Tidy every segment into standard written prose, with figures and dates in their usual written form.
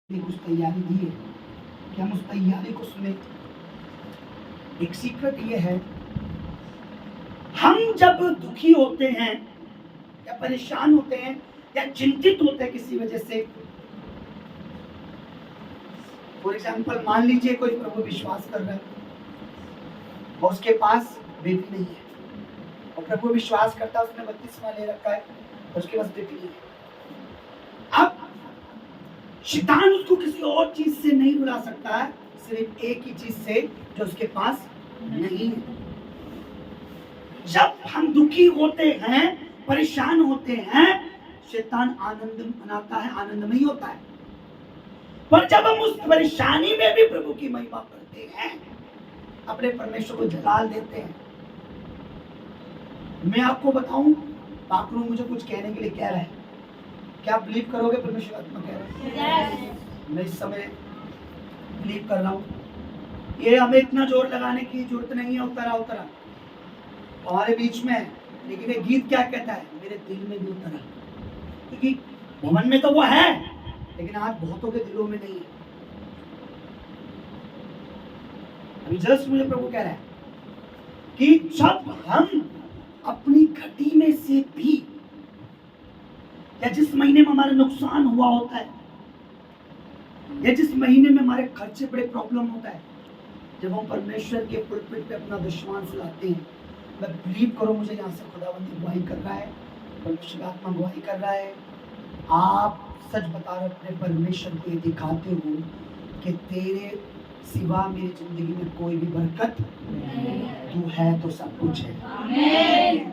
कुछ तैयारी दी है कि हम उस तैयारी को सुने। एक सीक्रेट ये है, हम जब दुखी होते हैं या परेशान होते हैं या चिंतित होते हैं किसी वजह से, फॉर एग्जाम्पल मान लीजिए कोई प्रभु विश्वास कर रहा है और उसके पास बेटी नहीं है, और प्रभु विश्वास करता है, उसने बपतिस्मा ले रखा है और उसके पास बेटी नहीं है। अब शैतान उसको किसी और चीज से नहीं रुला सकता है, सिर्फ एक ही चीज से, जो उसके पास नहीं है। जब हम दुखी होते हैं, परेशान होते हैं, शैतान आनंद मनाता है, आनंदमय होता है। पर जब हम उस परेशानी में भी प्रभु की महिमा करते हैं, अपने परमेश्वर को जलाल देते हैं। मैं आपको बताऊं, पाखरू मुझे कुछ कहने के लिए कह रहा है, क्या आप बिलीव करोगे? परमेश्वर आत्मा कह रहा है, मैं इस समय बिलीव कर रहा हूं। ये हमें इतना जोर लगाने की जरूरत नहीं है, उतरा उतरा हमारे बीच में है। लेकिन ये गीत क्या कहता है? मेरे दिल में भी उतरा। क्योंकि भवन में तो वो है, लेकिन आज बहुतों के दिलों में नहीं है। अभी जस्ट मुझे प्रभु कह रहा है कि जब हम अपनी घटी में से भी, या जिस महीने में हमारा नुकसान हुआ होता है, या जिस महीने में हमारे खर्चे बड़े प्रॉब्लम होता है, जब हम परमेश्वर के पुलपिट पे अपना विश्वास लाते हैं, मैं बिलीव करो, मुझे यहाँ से खुदावंदी गवाही कर रहा है, परमेश्वर आत्मा गवाही कर रहा है, आप सच बता रहे अपने परमेश्वर को ये दिखाते हो कि तेरे सिवा मेरी जिंदगी में कोई भी बरकत नहीं, तू है तो सब कुछ है। आमीन।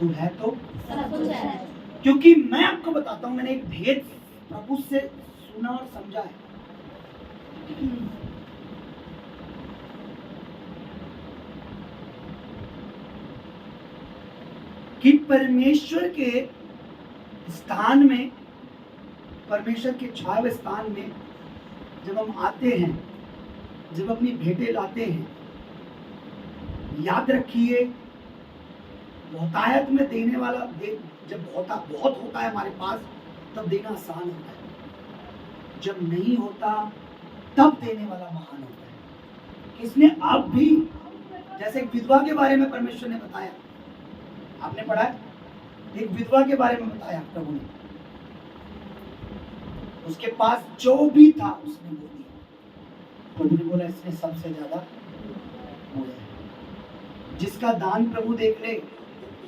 तू है तो सब कुछ है। क्योंकि मैं आपको बताता हूं, मैंने एक भेद प्रभु से सुना और समझा है। कि परमेश्वर के स्थान में, परमेश्वर के छाए हुए स्थान में जब हम आते हैं, जब अपनी भेंटें लाते हैं, याद रखिए, बहुतायत में देने वाला जब बहुत होता है हमारे पास, तब देना आसान होता है। जब नहीं होता, तब देने वाला महान होता है। इसने अब भी, जैसे एक विधवा के बारे में परमेश्वर ने बताया, आपने पढ़ा है, एक विधवा के बारे में बताया प्रभु ने, उसके पास जो भी था उसने वो दिया। प्रभु ने बोला इसने सबसे ज्यादा हो गया। जिसका दान प्रभु देख ले,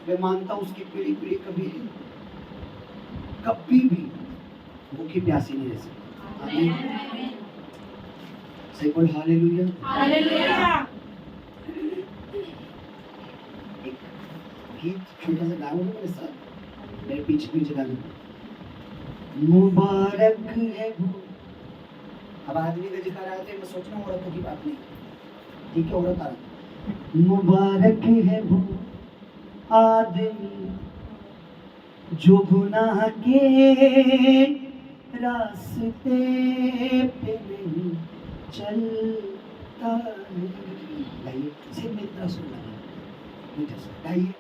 मैं मानता हूं उसकी पीढ़ी कभी भी भूखी प्यासी नहीं रह सकती। आमीन। सही बोल, हालेलुया हालेलुया। एक गीत छोटा सा गाओगे मेरे साथ, मेरे पीछे गाना। मुबारक है वो, अब आदमी का जिक्र आया तो मैं सोच रहा हूँ औरतों की बात नहीं, ठीक है, औरत आ रही। मुबारक है वो आदमी जो गुनाह के रास्ते पे नहीं चलता है। गाइए, सिर्फ इतना सुनना है, गाइए,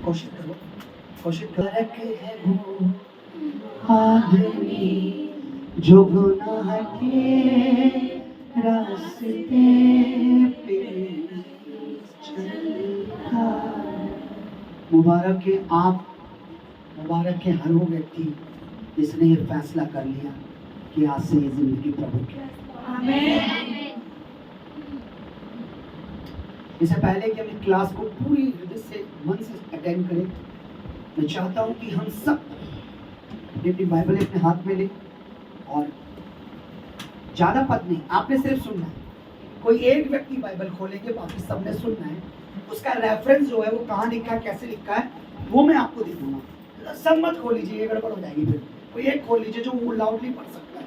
कोशिश करो, कोशिश करो। है वो आदमी जो गुनाह के रास्ते पे चलता है। मुबारक है आप, मुबारक है हर वो व्यक्ति जिसने ये फैसला कर लिया कि आज से ये जिंदगी प्रभु की है। आमीन। इससे पहले कि हम इस क्लास को पूरी हृदय से, मन से अटेंड करें, मैं चाहता हूं कि हम सब अपनी बाइबल अपने हाथ में लें, और ज्यादा पद नहीं, आपने सिर्फ सुनना है। कोई एक व्यक्ति बाइबल खोलेंगे, बाकी सबने सुनना है। उसका रेफरेंस जो है वो कहाँ लिखा है, कैसे लिखा है, वो मैं आपको दे दूंगा। सब मत खोल लीजिए, ये गड़बड़ हो जाएगी। फिर कोई एक खोल लीजिए जो वो लाउडली पढ़ सकता है,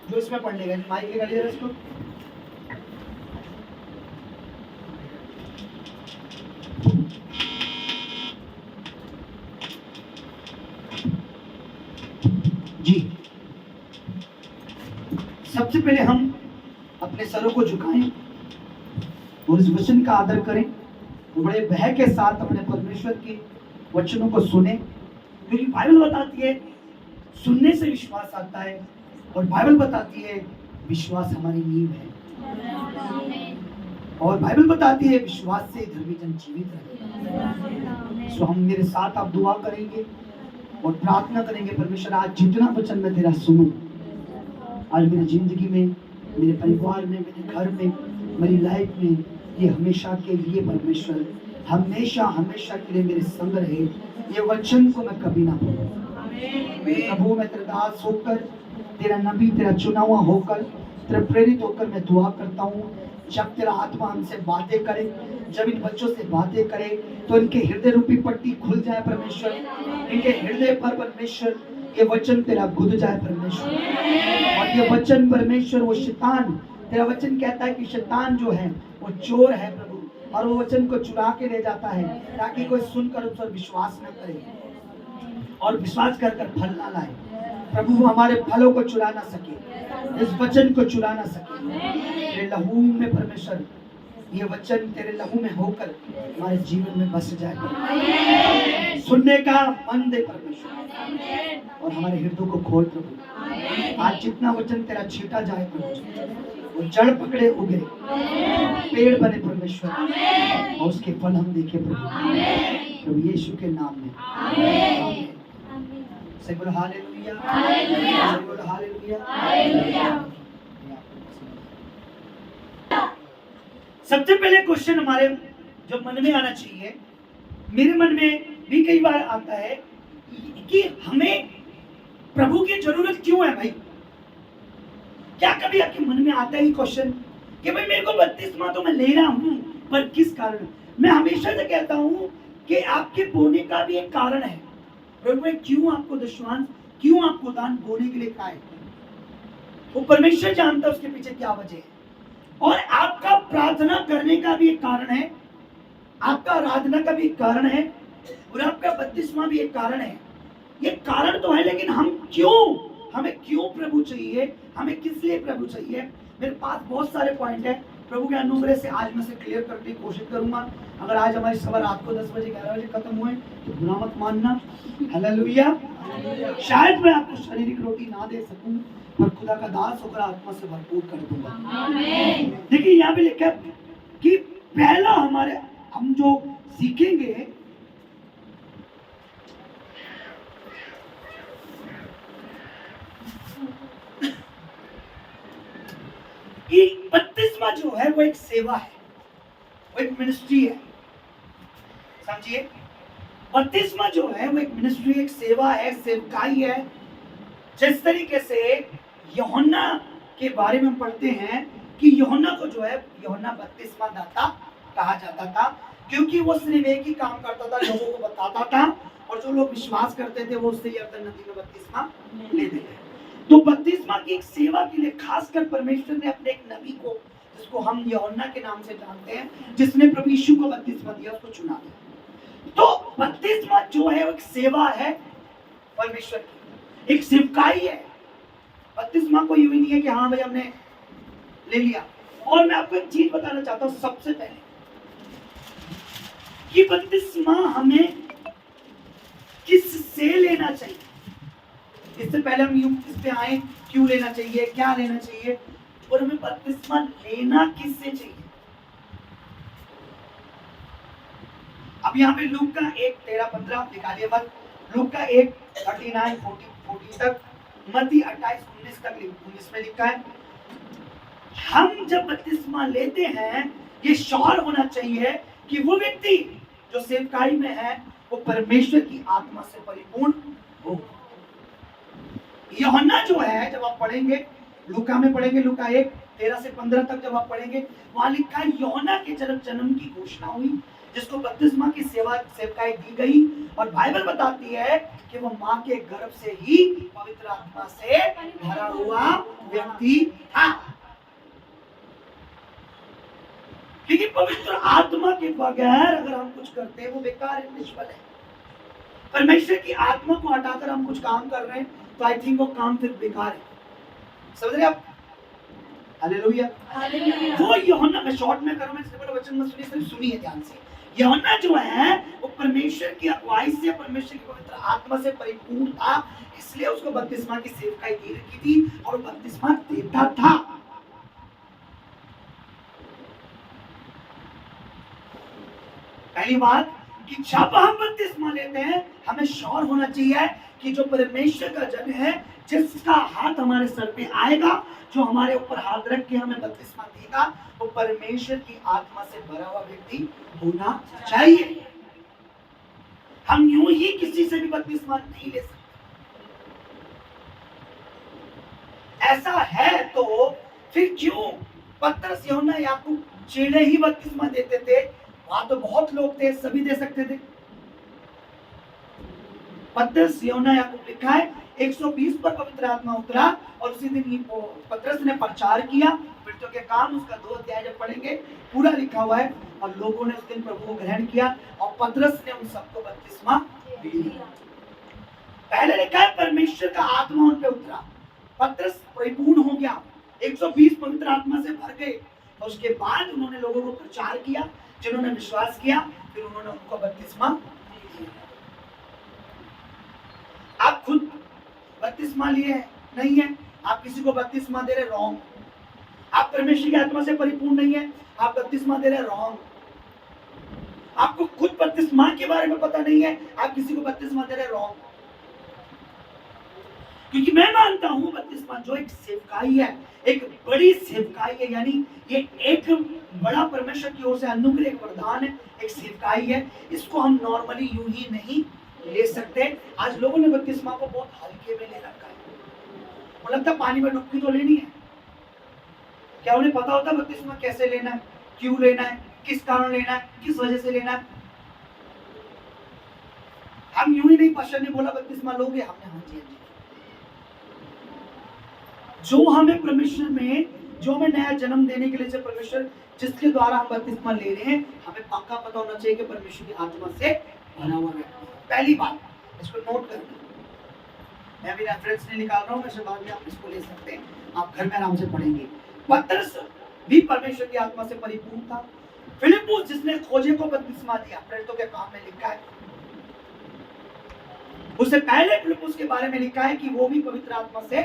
जो इसमें पढ़ लेगा। माइक लगा लीजिए इसको। जी, सबसे पहले हम अपने सरों को झुकाएं और इस वचन का आदर करें, तो बड़े भय के साथ अपने परमेश्वर के वचनों को सुने, क्योंकि बाइबल बताती है सुनने से विश्वास आता है, और बाइबल बताती है विश्वास हमारी नींव है, और बाइबल बताती है विश्वास से धर्मी जन जीवित रहेगा। सो हम मेरे साथ आप दुआ करेंगे और प्रार्थना करेंगे, परमेश्वर आज जितना वचन मैं तेरा सुनूं, आज मेरी जिंदगी में, मेरे परिवार में, मेरे घर में, मेरी लाइफ में, ये हमेशा के लिए परमेश्वर हमेशा हमेशा के लिए मेरे संग रहे। ये वचन को मैं कभी ना भूलूं। प्रभु मैं तेरा दास होकर, तेरा नबी, तेरा चुना हुआ होकर, तेरा प्रेरित होकर मैं दुआ करता हूँ, जब तेरा आत्मा हमसे बातें करे, जब इन बच्चों से बातें करे तो इनके हृदय रूपी पट्टी खुल जाए परमेश्वर, इनके हृदय पर परमेश्वर ये वचन तेरा गुद जाए परमेश्वर। और ये वचन परमेश्वर, वो शैतान, तेरा वचन कहता है कि शैतान जो है वो चोर है प्रभु, और वो वचन को चुरा के ले जाता है ताकि कोई सुनकर उस पर विश्वास न करे और विश्वास कर कर फल ना लाए। प्रभु वो हमारे फलों को चुरा ना सके, इस वचन को चुरा ना सके। तेरे लहू में परमेश्वर ये वचन तेरे लहू में होकर हमारे जीवन में बस जाए। सुनने का मन दे परमेश्वर, और हमारे हृदय को खोल प्रभु। आज जितना वचन तेरा छीटा जाए प्रभु, वो जड़ पकड़े उगे, पेड़ बने परमेश्वर, और उसके फल हम देखे प्रभु यीशु के नाम में। आमीन। से बोलो हालेलुया, हालेलुया, से बोलो हालेलुया, हालेलुया। सबसे पहले क्वेश्चन हमारे जो मन में आना चाहिए, मेरे मन में भी कई बार आता है कि हमें प्रभु की जरूरत क्यों है भाई? क्या कभी आपके मन में आता है क्वेश्चन कि भाई मेरे को बपतिस्मा तो मैं ले रहा हूं, पर किस कारण? मैं हमेशा से कहता हूं कि आपके बोने का भी एक कारण है। प्रभु ने क्यों आपको दशवांश, क्यों आपको दान बोने के लिए कहा है, वो परमेश्वर जानता है उसके पीछे क्या वजह है। और आपका प्रार्थना करने का भी एक कारण है, आपका आराधना का भी एक कारण है, और आपका बपतिस्मा भी एक कारण है। ये कारण तो है, लेकिन हमें क्यों प्रभु चाहिए, हमें किस लिए प्रभु चाहिए? मेरे पास बहुत सारे पॉइंट है, प्रभु के अनुग्रह से आज मैं से क्लियर करने की कोशिश करूंगा। अगर आज हमारी सभा रात को 10 बजे 11 बजे खत्म हुए तो बुरा मत मानना। हालेलुया। शायद मैं आपको शारीरिक रोटी ना दे सकूं, पर खुदा का दास होकर आत्मा से भरपूर कर दूंगा। देखिए यहाँ पे लिखा है कि पहला हम जो सीखेंगे कि बपतिस्मा जो है वो एक सेवा है, वो एक मिनिस्ट्री है। समझिए, बपतिस्मा जो है वो एक मिनिस्ट्री, एक सेवा है, सेवकाई है। जिस तरीके से यूहन्ना के बारे में पढ़ते हैं कि यूहन्ना को जो है यूहन्ना बपतिस्मा दाता कहा जाता था, क्योंकि वो सिर्फ एक ही काम करता था, लोगों को बताता था, और जो लोग विश्वास करते थे वो उससे यरदन नदी में बपतिस्मा लेते थे। तो बपतिस्मा की एक सेवा के लिए खासकर परमेश्वर ने अपने एक नबी को, जिसको हम यूहन्ना के नाम से जानते हैं, जिसने प्रभु यीशु को बपतिस्मा दिया, उसको चुना दिया। तो बपतिस्मा जो है वो एक सेवा है परमेश्वर की, एक सेवकाई है। बपतिस्मा को यूं ही नहीं है कि हाँ भाई हमने ले लिया। और मैं आपको एक चीज बताना चाहता हूँ सबसे पहले कि बपतिस्मा हमें किससे लेना चाहिए। इससे पहले हम यूं इस पे आए, क्यों लेना चाहिए, क्या लेना चाहिए, और हमें बपतिस्मा लेना किससे चाहिए। अब यहाँ पे लूक का 1:13-15 निकालिए बस, लूक का 1:39-40 तक, मत्ती 28:19 तक 19 में लिखा है। हम जब बपतिस्मा लेते हैं, ये श्योर होना चाहिए कि वो व्यक्ति जो सेवकाई में है वो परमेश्वर की आत्मा से परिपूर्ण हो। यूहन्ना जो है, जब आप पढ़ेंगे लूका में पढ़ेंगे, लूका 1:13-15 तक जब आप पढ़ेंगे, वहां लिखा है यूहन्ना के जन्म की घोषणा हुई, जिसको बपतिस्मा की सेवकाई दी गई। और बाइबल बताती है कि वो माँ के गर्भ से ही पवित्र आत्मा से भरा हुआ व्यक्ति था, क्योंकि पवित्र आत्मा के बगैर अगर हम कुछ करते हैं वो बेकार है, निष्फल है। परमेश्वर की आत्मा को हटाकर हम कुछ काम कर रहे हैं तो आई थिंक वो काम फिर बेकार है। समझ रहे आप? हालेलुया। वो यूहन्ना, मैं शॉर्ट में करूं, मैं इससे बड़ा वचन मत सुनिए, सिर्फ सुनिए ध्यान से। यूहन्ना जो है वो परमेश्वर की अगुवाई से, परमेश्वर की पवित्र आत्मा से परिपूर्ण था, इसलिए उसको बपतिस्मा की सेवकाई दी रखी थी और बपतिस्मा देता था। पहली बात कि जब हम बपतिस्मा लेते हैं हमें श्योर होना चाहिए कि जो परमेश्वर का जन है, जिसका हाथ हमारे सर पे आएगा, जो हमारे ऊपर हाथ रख के हमें बपतिस्मा देगा, वो परमेश्वर की आत्मा से भरा हुआ व्यक्ति होना चाहिए। हम यूं ही किसी से भी बपतिस्मा नहीं ले सकते। ऐसा है तो फिर क्यों पतरस, यूहन्ना, याकूब चेले ही बपतिस्मा देते थे? वहां तो बहुत लोग थे, सभी दे सकते थे। पतरस, यूहन्ना, याकूब लिखा है 120 पर पवित्र आत्मा उतरा और उसी दिन पतरस ने प्रचार किया। पृथ्वी के काम उसका 2 अध्याय जब पढ़ेंगे पूरा लिखा हुआ है। और लोगों ने उस दिन प्रभु को ग्रहण किया और पतरस ने उन सबको बपतिस्मा दिया। पहले लिखा है परमेश्वर का आत्मा उन पे उतरा, पतरस परिपूर्ण हो गया, 120 पवित्र आत्मा से भर गए। और उसके बाद उन्होंने लोगों को प्रचार किया, जिन्होंने विश्वास किया फिर उन्होंने उनको बपतिस्मा दिया। आप खुद बपतिस्मा लिए नहीं है, आप किसी को बपतिस्मा दे रहे, रॉन्ग। आप परमेश्वर की आत्मा से परिपूर्ण नहीं है, आप बपतिस्मा दे रहे, रॉन्ग। आपको खुद बपतिस्मा के बारे में पता नहीं है, आप किसी को बपतिस्मा दे रहे, रॉन्ग। क्योंकि मैं मानता हूं बपतिस्मा जो एक सेवकाई है, एक बड़ी सेवकाई है, यानी ये एक बड़ा परमेश्वर की ओर से अनुग्रह, एक वरदान है, एक सेवकाई है। इसको हम नॉर्मली यूं ही नहीं ले सकते। आज लोगों ने बपतिस्मा को बहुत हल्के में ले रखा है। वो लगता है पानी में डुबकी तो लेनी है। क्या उन्हें पता होता बपतिस्मा कैसे लेना है, क्यों लेना है, किस कारण लेना है, किस वजह से लेना है? हम यूं ही नहीं, पास्टर ने बोला बपतिस्मा लोगे, हमने हाँ जी। जो हमें परमेश्वर में, जो हमें नया जन्म देने के लिए जो परमेश्वर जिसके द्वारा हम बपतिस्मा ले रहे हैं, हमें पक्का पता होना चाहिए कि परमेश्वर की आत्मा से भरा हुआ है। पहली बात इसको नोट करना। मैं भी रेफरेंस नहीं निकाल रहा हूँ, मैं बाद में आप इसको ले सकते हैं, आप घर में आराम से पढ़ेंगे। पतरस भी परमेश्वर की आत्मा से परिपूर्ण था। फिलिप्पुस जिसने खोजे को बपतिस्मा दिया, प्रेरितों के काम में लिखा है। उससे पहले फिलिप्पुस के बारे में लिखा है कि वो भी पवित्र आत्मा से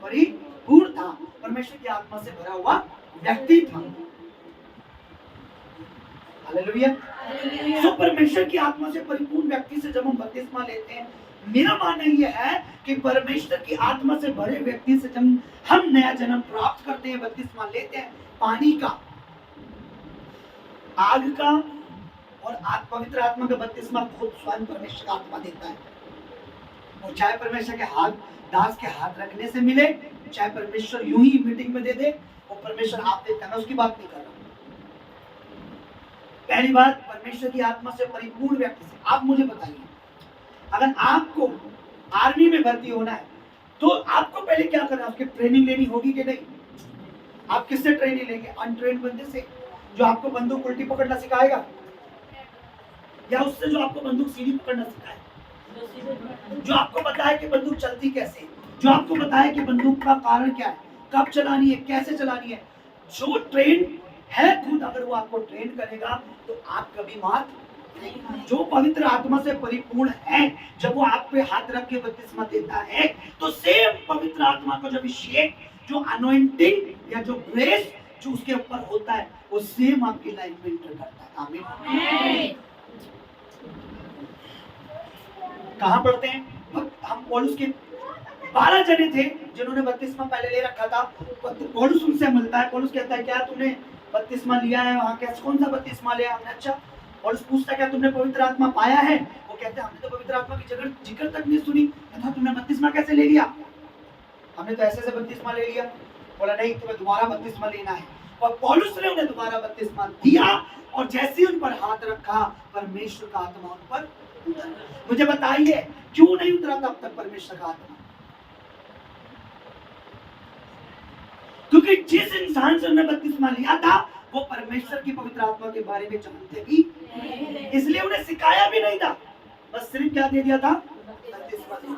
परिपूर्ण था, परमेश्वर की आत्मा से भरा हुआ व्यक्ति था। हालेलुया। तो परमेश्वर की आत्मा से परिपूर्ण व्यक्ति से जब हम बपतिस्मा लेते हैं, मेरा मानना यह है कि परमेश्वर की आत्मा से भरे व्यक्ति से जब हम नया जन्म प्राप्त करते हैं, बपतिस्मा लेते हैं, पानी का, आग का और पवित्र आत्मा का बपतिस्मा खुद स्वयं परमेश्वर का आत्मा देता है। वो चाहे परमेश्वर के हाथ, दास के हाथ रखने से मिले, चाहे परमेश्वर यूं ही मीटिंग में दे दे, वो परमेश्वर आप देता है। मैं उसकी बात नहीं कर रहा हूं। पहली बात, परमेश्वर की आत्मा से परिपूर्ण व्यक्ति से। आप मुझे बताइए, अगर आपको आर्मी में भर्ती होना है तो आपको पहले क्या करना है? उसकी ट्रेनिंग लेनी होगी कि नहीं? आप किससे ट्रेनिंग लेंगे? अनट्रेन्ड बंदे से, जो आपको बंदूक उल्टी पकड़ना सिखाएगा, या उससे जो आपको बंदूक सीधी पकड़ना सिखाए, जो आपको बताए कि बंदूक चलती कैसे, जो आपको बताए कि बंदूक का कारण क्या है, कब चलानी है, कैसे चलानी है। जो ट्रेन है खुद, अगर वो आपको ट्रेन करेगा तो आप कभी मात नहीं। जो पवित्र आत्मा से परिपूर्ण है, जब वो आप पे हाथ रख के बपतिस्मा देता है, तो सेम पवित्र आत्मा का जो अभिषेक, जो अनॉइंटिंग या जो ग्रेस जो उसके ऊपर होता है, वो सेम आपकी लाइफ में इंटर करता है। आमीन। कहां पढ़ते हैं हम? पौलुस के 12 जने थे जिन्होंने बपतिस्मा पहले ले रखा था। पौलुस उनसे मिलता है, पौलुस कहता है क्या तुमने बपतिस्मा लिया है? वहां कैसे, कौन सा बपतिस्मा लिया हमने? अच्छा। पौलुस पूछता है क्या तुमने पवित्र आत्मा पाया है? वो कहते हैं हमने तो पवित्र आत्मा की जिक्र तक नहीं सुनी। कहता तुमने बपतिस्मा कैसे ले लिया? हमने तो ऐसे बपतिस्मा ले लिया। बोला नहीं, तुम्हें दोबारा बपतिस्मा लेना है। और पौलुस ने उन्हें दोबारा बपतिस्मा दिया, और जैसे ही उन पर हाथ रखा, परमेश्वर का आत्मा उन पर उतरा। मुझे बताइए क्यों नहीं उतरा तब तक परमेश्वर का आत्मा? क्योंकि जिस इंसान से उन्होंने बपतिस्मा लिया था, वो परमेश्वर की पवित्र आत्मा के बारे में जानते भी, इसलिए उन्हें सिखाया भी नहीं था, बस सिर्फ क्या दे दिया था? बपतिस्मा दे दिया।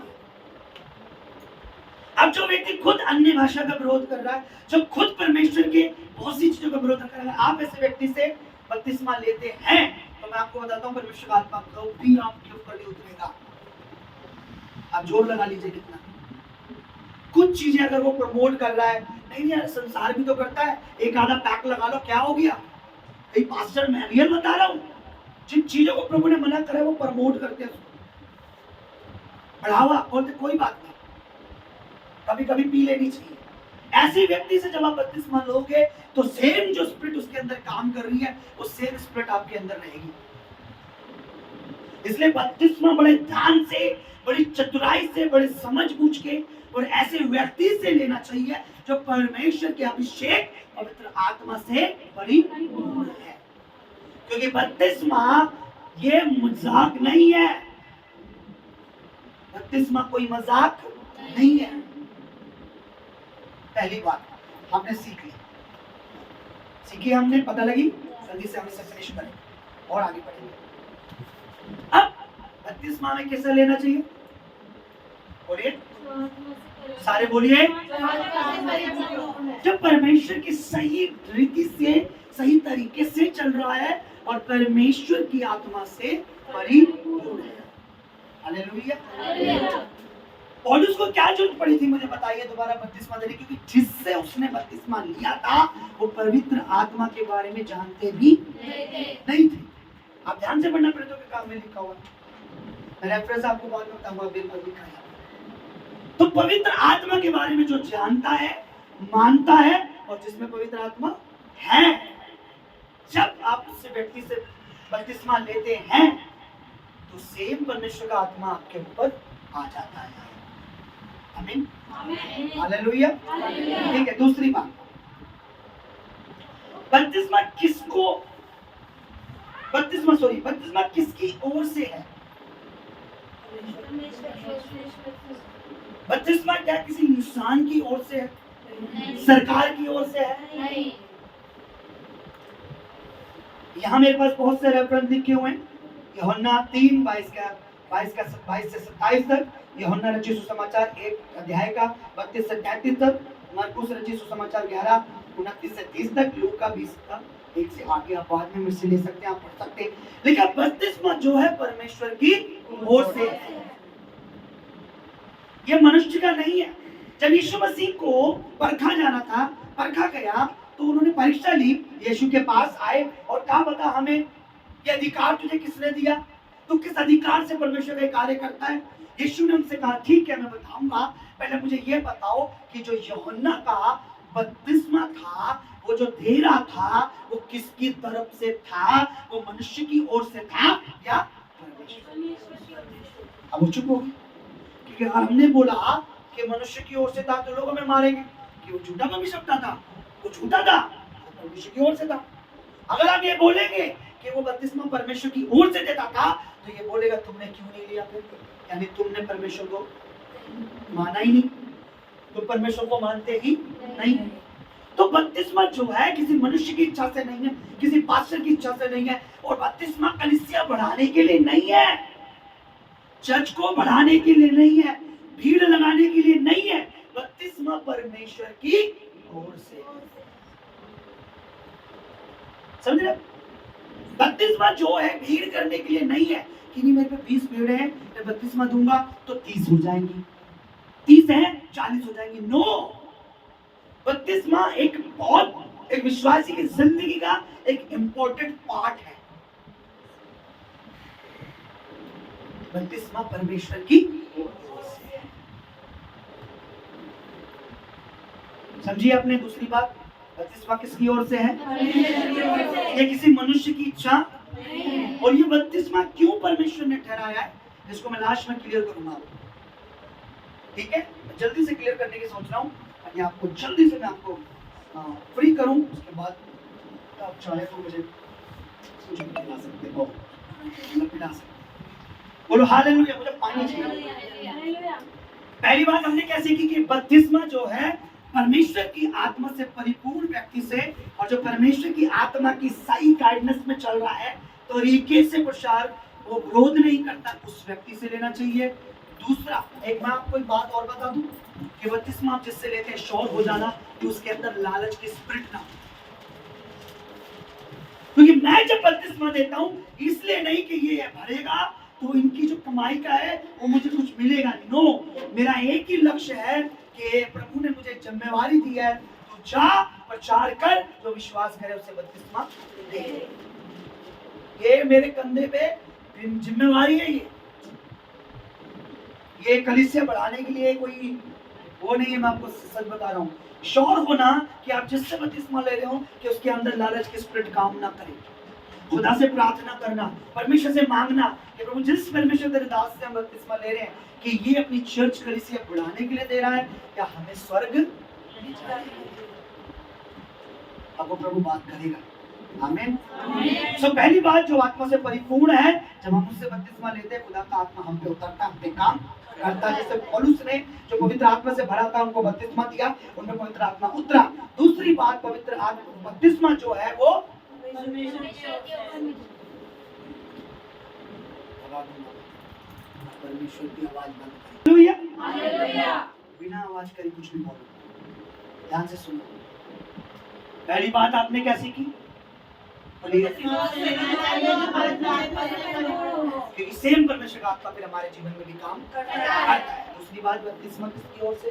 अब जो व्यक्ति खुद अन्य भाषा का विरोध कर रहा है, जो खुद परमेश्वर के बहुत सी चीजों का विरोध कर रहा है, आप ऐसे व्यक्ति से बपतिस्मा लेते हैं तो तो मैं आपको बताता हूँ परमेश्वर का आत्मा कभी आपके ऊपर नहीं उतरेगा। आप जोर लगा लीजिए कितना। कुछ चीजें अगर वो प्रमोट कर रहा है, नहीं यार संसार भी तो करता है, एक आधा पैक लगा लो, क्या हो गया? कहीं पास्टर मैं रियल बता रहा हूँ, जिन चीजों को प्रभु ने मना करा है वो प्रमोट करते हैं, बढ़ावा बोलते कोई बात नहीं, कभी कभी पी लेनी चाहिए। ऐसे व्यक्ति से जब आप बपतिस्मा लोगे तो सेम जो स्पिरिट उसके अंदर काम कर रही है वो सेम स्पिरिट आपके अंदर रहेगी। इसलिए बपतिस्मा बड़े ध्यान से, बड़ी चतुराई से, बड़े समझ बूझ के और ऐसे व्यक्ति से लेना चाहिए जो परमेश्वर के अभिषेक पवित्र आत्मा से परिपूर्ण है। क्योंकि बपतिस्मा ये मजाक नहीं है, बपतिस्मा कोई मजाक नहीं है। पहली बात हमने सीखी हमने, पता लगी, जल्दी से हम इसे फिनिश करें और आगे बढ़ेंगे। अब बपतिस्मा में कैसे लेना चाहिए? बोलिए, सारे बोलिए। जब परमेश्वर की सही रीति से, सही तरीके से चल रहा है और परमेश्वर की आत्मा से परिपूर्ण है। हालेलुया। पौलुस को क्या जरूरत पड़ी थी मुझे बताइए दोबारा बपतिस्मा देने? क्योंकि जिससे उसने बपतिस्मा लिया था वो पवित्र आत्मा के बारे में जानते भी नहीं थे। आप ध्यान से पढ़ना, प्रेरितों के काम में लिखा हुआ, मैं रेफरेंस आपको बाद में बताऊंगा, बिल्कुल लिखा है। तो पवित्र आत्मा के बारे में जो जानता है, मानता है और जिसमें पवित्र आत्मा है, जब आप उससे व्यक्ति से बपतिस्मा लेते हैं तो सेम परमेश्वर का आत्मा आपके ऊपर आ जाता है। आमीन, हालेलुया। ठीक है, दूसरी बात, बपतिस्मा किसकी ओर से है? बपतिस्मा क्या किसी इंसान की ओर से है? सरकार की ओर से है? यहाँ मेरे पास बहुत से रेफरेंस लिखे हुए हैं। यूहन्ना 3:22 से 27 तक, यूहन्ना रचित सुसमाचार 1 अध्याय का 32 से 33 तक, मरकुस रचित सुसमाचार 11 29 से 30 तक, लूका 20 का 1 से आगे। आप बाद में मुझसे ले सकते हैं, आप पढ़ सकते हैं। लेकिन बपतिस्मा जो है परमेश्वर की ओर से है, ये मनुष्य का नहीं है। जब यीशु मसीह को परखा जाना था, परखा गया तो उन्होंने परीक्षा ली, यीशु के पास आए और कहा बता हमें ये अधिकार तुझे किसने दिया, तू किस अधिकार से परमेश्वर का कार्य करता है? यीशु ने उनसे कहा ठीक है मैं बताऊंगा, पहले मुझे ये बताओ कि जो यूहन्ना का बपतिस्मा था, वो जो दे रहा था वो किसकी तरफ से था? वो मनुष्य की ओर से था या परमेश्वर? अब वो चुप हो गए, क्योंकि अगर हमने बोला कि मनुष्य की ओर से था तो लोग हमें मारेंगे कि वो झूठा भविष्यवक्ता था, वो झूठा था, परमेश्वर की ओर से था। अगर आप ये बोलेंगे कि वो बपतिस्मा परमेश्वर की ओर से देता था तो ये बोलेगा तुमने क्यों नहीं लिया फिर? यानी तुमने परमेश्वर को माना ही नहीं, तुम परमेश्वर को मानते ही नहीं। तो बपतिस्मा जो है किसी मनुष्य की इच्छा से नहीं है, किसी पास्टर की इच्छा से नहीं है, और बपतिस्मा कलीसिया बढ़ाने के लिए नहीं है, चर्च को बढ़ाने के लिए नहीं है, भीड़ लगाने के लिए नहीं है। बपतिस्मा परमेश्वर की ओर से। समझ रहे? बपतिस्मा जो है भीड़ करने के लिए नहीं है कि नहीं मेरे पे 20 भीड़ है, मैं बपतिस्मा दूंगा तो 30 हो जाएंगी, 30 है 40 हो जाएंगी। नो, बपतिस्मा एक विश्वासी की जिंदगी का एक इंपॉर्टेंट पार्ट है। बपतिस्मा परमेश्वर की ओर से है। समझिए आपने दूसरी बात, बपतिस्मा किसकी ओर से है? ये किसी मनुष्य की इच्छा। और ये बपतिस्मा क्यों परमेश्वर ने ठहराया है, इसको मैं लास्ट में क्लियर करूंगा। ठीक है, जल्दी से क्लियर करने की सोच रहा हूँ, ताकि आपको जल्दी से मैं आपको फ्री करूं। उसके बाद आप चाहे तो मुझे पिला सकते हो, पिला सकते। बोलो हालेलुया, मुझे पानी चाहिए। पहली बात हमने क्या सीखी कि बपतिस्मा जो है परमेश्वर की आत्मा से परिपूर्ण व्यक्ति से, और जो परमेश्वर की आत्मा की सही गाइडेंस में चल रहा है, तरीके से प्रचार, वो विरोध नहीं करता, उस व्यक्ति से लेना चाहिए। दूसरा, एक मैं आपको एक बात और बता दूं कि बपतिस्मा आप जिससे लेते हैं श्योर हो जाना कि उसके अंदर लालच की स्पिरिट ना हो, क्योंकि मैं जब बपतिस्मा देता हूँ इसलिए नहीं कि ये भरेगा तो इनकी जो कमाई का है वो मुझे कुछ मिलेगा नहीं। नो, मेरा एक ही लक्ष्य है कि प्रभु ने मुझे जिम्मेवारी दी है, तो जा प्रचार कर, जो विश्वास करे उसे बपतिस्मा दे। ये मेरे कंधे पे जिम्मेवारी है। ये कलीसिया बढ़ाने के लिए कोई वो नहीं है। मैं आपको सच बता रहा हूँ, श्योर होना कि आप जिससे बपतिस्मा ले रहे हो कि उसके अंदर लालच की स्पिरिट काम ना करे। खुदा से प्रार्थना करना, परमेश्वर से मांगना कि प्रभु जिस परमेश्वर तेरे दास से हम बपतिस्मा ले रहे हैं कि ये अपनी चर्च कलीसिया बढ़ाने के लिए दे रहा है या हमें स्वर्ग अब वो प्रभु बात करेगा। आमीन। सो पहली बात, जो आत्मा से परिपूर्ण है, जब हम उससे बपतिस्मा लेते हैं खुदा का आत्मा हम पे उतरता, हम पे काम करता। जैसे पौलुस ने जो पवित्र आत्मा से भरा था उनको बपतिस्मा दिया, उनमें पवित्र आत्मा उतरा। दूसरी बात, पवित्र आत्मा बपतिस्मा जो है वो परमेश्वर की आवाज बंद करें। हालेलुया। बिना आवाज करे कुछ भी बोलो। ध्यान से सुनो। पहली बात आपने क्या सीखी? क्योंकि सेम परमेश्वर का आत्मा फिर हमारे जीवन में भी काम करता है। दूसरी बात, बपतिस्मा किसकी ओर से?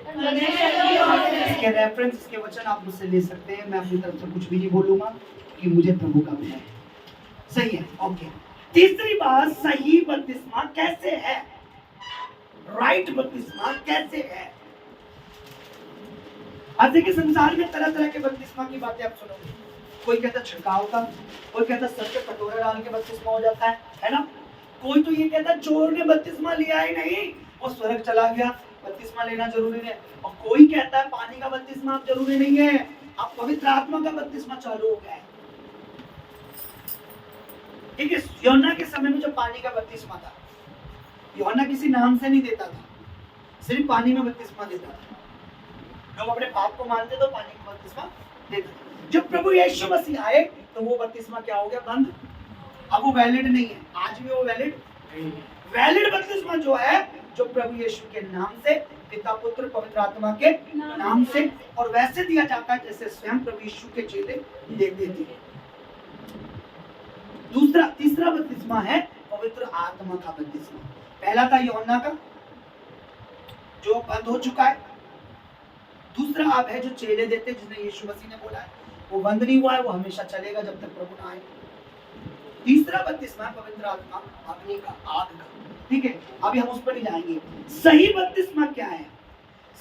इसके रेफरेंस, इसके वचन आप मुझसे ले सकते हैं। मैं अपनी तरफ से कुछ भी नहीं बोलूंगा कि मुझे प्रभु का मिला है। सही है, ओके। तीसरी बात, सही बपतिस्मा कैसे है? राइट बपतिस्मा कैसे है? आज देखिए संसार में तरह तरह के बपतिस्मा की बातें आप सुनोगे। कोई कहता छिड़काव का, कोई कहता सर पे कटोरा डाल के बपतिस्मा हो जाता है ना। कोई तो ये कहता चोर ने बपतिस्मा लिया ही नहीं, वो स्वर्ग चला गया, बपतिस्मा लेना जरूरी है। और कोई कहता है पानी का बपतिस्मा जरूरी नहीं है, अब पवित्र आत्मा का बपतिस्मा चालू हो गया है। ठीक है, यूहन्ना के समय में जो पानी का बपतिस्मा था, यूहन्ना किसी नाम से नहीं देता था, सिर्फ पानी में बपतिस्मा देता था। लोग अपने पाप को मानते तो पानी का बपतिस्मा देते। जब प्रभु यीशु मसीह आए तो वो बपतिस्मा क्या हो गया? बंद। अब वो वैलिड नहीं है, आज भी वो वैलिड नहीं है। वैलिड बपतिस्मा जो है, जो प्रभु यीशु के नाम से, पिता पुत्र पवित्र आत्मा के नाम से, और वैसे दिया जाता है जैसे स्वयं प्रभु यीशु के चेले देते थे। तीसरा बपतिस्मा है पवित्र आत्मा का बपतिस्मा। पहला था यूहन्ना का जो बंद हो चुका है। दूसरा अब है जो चेले देते, जिसने यीशु मसीह ने बोला है, वो बंद नहीं हुआ है, वो हमेशा चलेगा जब तक प्रभु ना आए। तीसरा बपतिस्मा पवित्र आत्मा अग्नि का, आग का। ठीक है, अभी हम उस पर नहीं जाएंगे। सही बपतिस्मा क्या है?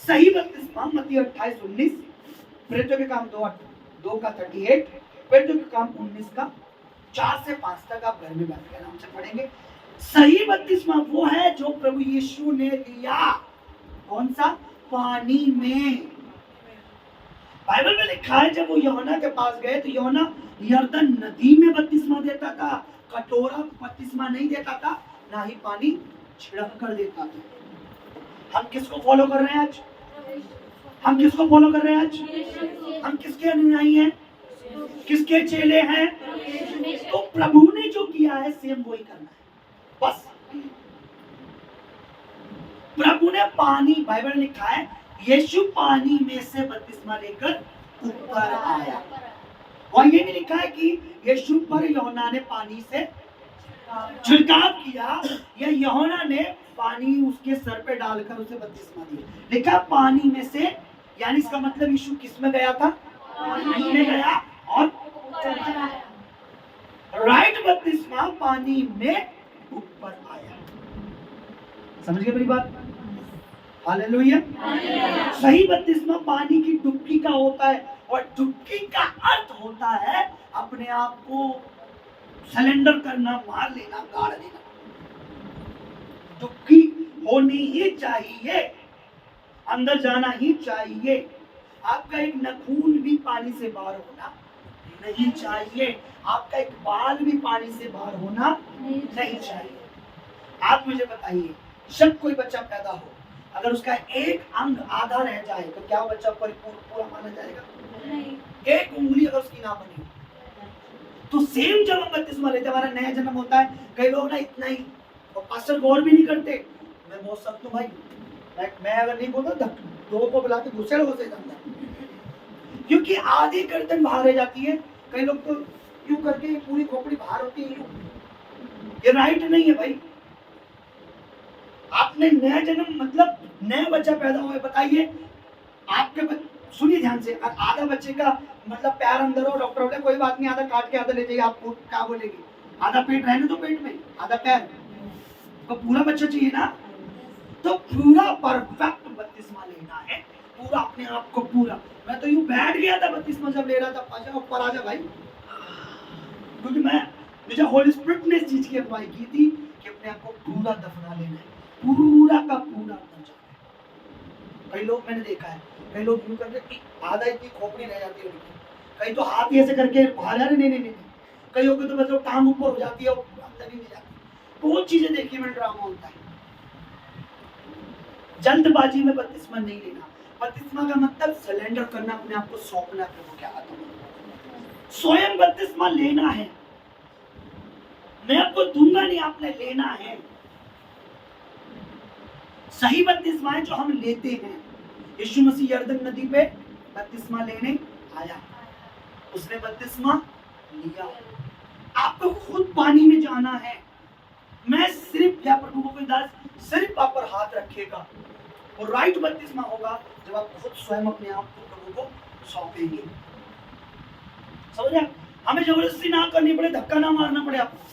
सही बपतिस्मा मत्ती 28:19, प्रेरितों के काम 2 का 38, प्रेरितों के काम 19 का 4 से 5 तक आप घर में बैठ के आराम से पढ़ेंगे। सही बपतिस्मा वो है जो प्रभु यीशु ने लिया। कौन सा? पानी में। बाइबल में लिखा है जब वो यूहन्ना के पास गए तो यूहन्ना यरदन नदी में बपतिस्मा देता था, कटोरा बपतिस्मा नहीं देता था, ना ही पानी छिड़क कर देता था। हम किसको फॉलो कर रहे हैं आज? हम किसको फॉलो कर रहे हैं आज? हम किसके अनुयायी हैं? किसके चेले हैं? तो प्रभु ने जो किया है सेम वही करना है बस। प्रभु ने पानी, बाइबल में लिखा है यीशु पानी में से बपतिस्मा लेकर ऊपर आया, और ये भी लिखा है कि यीशु पर यूहन्ना ने पानी से छिड़काव किया, या यूहन्ना ने पानी उसके सर पे डालकर उसे बपतिस्मा दिया। लिखा पानी में से, यानी इसका मतलब यीशु किस में गया था? पानी में गया और राइट बपतिस्मा पानी में ऊपर आया। समझ गए मेरी बात? हालेलुया। सही बपतिस्मा पानी की डुबकी का होता है, और डुबकी का अर्थ होता है अपने आप को सरेंडर करना, मार लेना, गाड़ देना। डुबकी होनी ही चाहिए, अंदर जाना ही चाहिए। आपका एक नाखून भी पानी से बाहर होना नहीं चाहिए, आपका एक बाल भी पानी से बाहर होना नहीं चाहिए। आप मुझे बताइए, जब कोई बच्चा पैदा हो, अगर उसका एक अंग आधा रह जाए तो क्या वो बच्चा परिपूर्ण पूरा माना जाएगा? नहीं। एक उंगली अगर उसकी ना बनी तो सेम जब हम बपतिस्मा लेते हमारा नया जन्म होता है, कई लोग ना इतना ही और पास्टर गौर भी नहीं करते। मैं बहुत सख्त हूँ भाई, मैं अगर नहीं बोलता दो को बुला के दूसरे लोगों से जानता, क्योंकि आधी गर्दन बाहर रह जाती है। कई लोग तो यूं करके ये पूरी खोपड़ी बाहर होती है यूं। ये राइट नहीं है भाई। आपने नया जन्म मतलब नया बच्चा पैदा हुआ है, बताइए आपके सुनिए ध्यान से, आधा बच्चे का मतलब पैर अंदर हो, डॉक्टर बोले कोई बात नहीं आधा काट के आधा ले जाइए, आपको क्या बोलेगी? आधा पेट रहने दो पेट में, आधा पैर, तो पूरा बच्चा चाहिए ना। तो पूरा परफेक्ट बपतिस्मा लेना है, पूरा अपने आप को पूरा। मैं तो यूं बैठ गया था बपतिस्मा जब ले रहा था, आजा ऊपर आजा भाई, क्योंकि मुझे होली स्पिरिट ने इस चीज की अगुवाई की थी कि अपने आप को पूरा दफना लेना है, पूरा का पूरा अंदर जाना है। कई लोग मैंने देखा है, कई लोग यूं करके आधा इतनी खोपड़ी रह जाती है उनकी, कई तो हाथ ऐसे करके बाहर आ रहे, नहीं, कई लोग तो मतलब टांग ऊपर हो जाती है और अंदर ही नहीं जाती। बहुत चीजें देखी मैंने, ड्रामा होता है। जल्दबाजी में बपतिस्मा नहीं लेना। बपतिस्मा का मतलब सरेंडर करना, अपने आप को सौंपना प्रभु के हाथों में। स्वयं बपतिस्मा लेना है, मैं आपको दूंगा नहीं, आपने लेना है। सही बपतिस्मा है जो हम लेते हैं। यीशु मसीह यरदन नदी पे बपतिस्मा लेने आया, उसने बपतिस्मा लिया। आपको खुद पानी में जाना है। मैं सिर्फ या प्रभु को दास सिर्फ आप पर हाथ रखेगा, और राइट बपतिस्मा होगा जब आप खुद स्वयं अपने आप को प्रभु को सौंपेंगे। समझ रहे? हमें जबरदस्ती ना करनी पड़े, धक्का ना मारना पड़े आपको।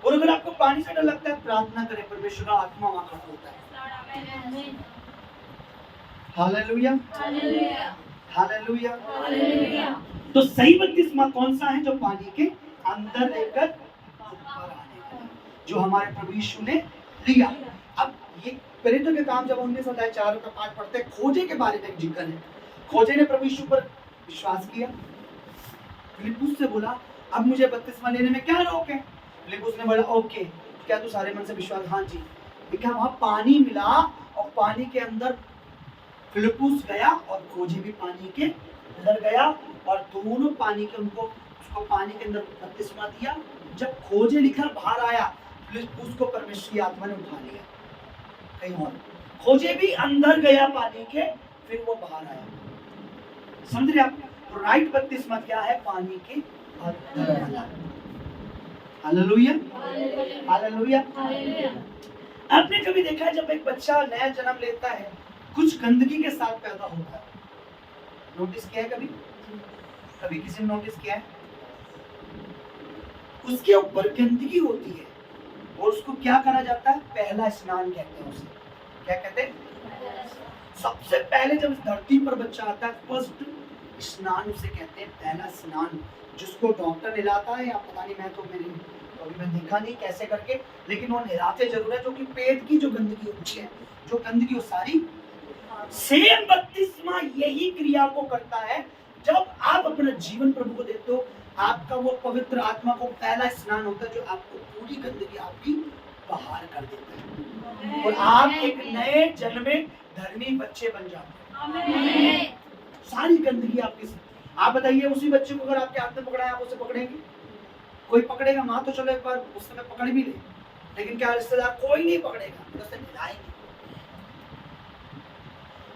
और अगर आपको पानी से डर लगता है, प्रार्थना करें, परमेश्वर का आत्मा वहां खड़ा होता है। Hallelujah, hallelujah, hallelujah. तो सही बपतिस्मा कौन सा है? जो पानी के अंदर लेकर ऊपर आने का, जो हमारे प्रभु यीशु ने लिया। अब ये प्रेरितों के काम जब 19 अध्याय 4 का पाठ पढ़ते हैं, खोजे के बारे में जिक्र है। खोजे ने प्रभु यीशु पर विश्वास किया। फिलिप्पुस से बोला अब मुझे बपतिस्मा लेने में क्या रोक है? फिलिप्पुस ने बोला ओके, क्या तू सारे मन से विश्वास? हाँ जी। देखा वहां पानी मिला, और पानी के अंदर फिलिप्पुस गया और खोजे भी पानी के अंदर गया, और दोनों पानी के उसको पानी के अंदर बपतिस्मा दिया। जब खोजे निकल बाहर आया, फिलिप्पुस को परमेश्वर की आत्मा ने उठा लिया कहीं और। खोजे भी अंदर गया पानी के, फिर वो बाहर आया। समझ रहे आप? तो राइट बपतिस्मा क्या है? पानी के अंदर। Hallelujah, hallelujah. आपने कभी देखा है जब एक बच्चा नया जन्म लेता है, कुछ गंदगी के साथ पैदा होता है? नोटिस किया है कभी? कभी किसी ने नोटिस किया है? उसके ऊपर गंदगी होती है, और उसको क्या करा जाता है? पहला स्नान कहते हैं उसे। क्या कहते हैं? सबसे पहले जब इस धरती पर बच्चा आता है, फर्स्ट स्नान उसे कहते हैं, पहला स्नान। जिसको डॉक्टर नहलाता है, या पता नहीं, मैं तो अभी मैं देखा नहीं कैसे करके, लेकिन वो नहलाते जरूर है, जो कि पेट की जो गंदगी होती है, जो गंदगी वो सारी। सेम बपतिस्मा यही क्रिया को करता है। जब आप अपना जीवन प्रभु को देते हो, आपका वो पवित्र आत्मा को पहला स्नान होता है, जो आपको पूरी गंदगी आपकी बाहर कर देता है, और आप एक नए जन्मे धर्मी बच्चे बन जाते हैं। सारी गंदगी आपकी। आप बताइए, उसी बच्चे को अगर आपके हाथ में पकड़ा है, आप उसे पकड़ेंगे? कोई पकड़ेगा? माँ तो चलो एक बार उस समय पकड़ भी ले, लेकिन क्या रिश्तेदार? कोई नहीं पकड़ेगा, उसे मिलाएंगे।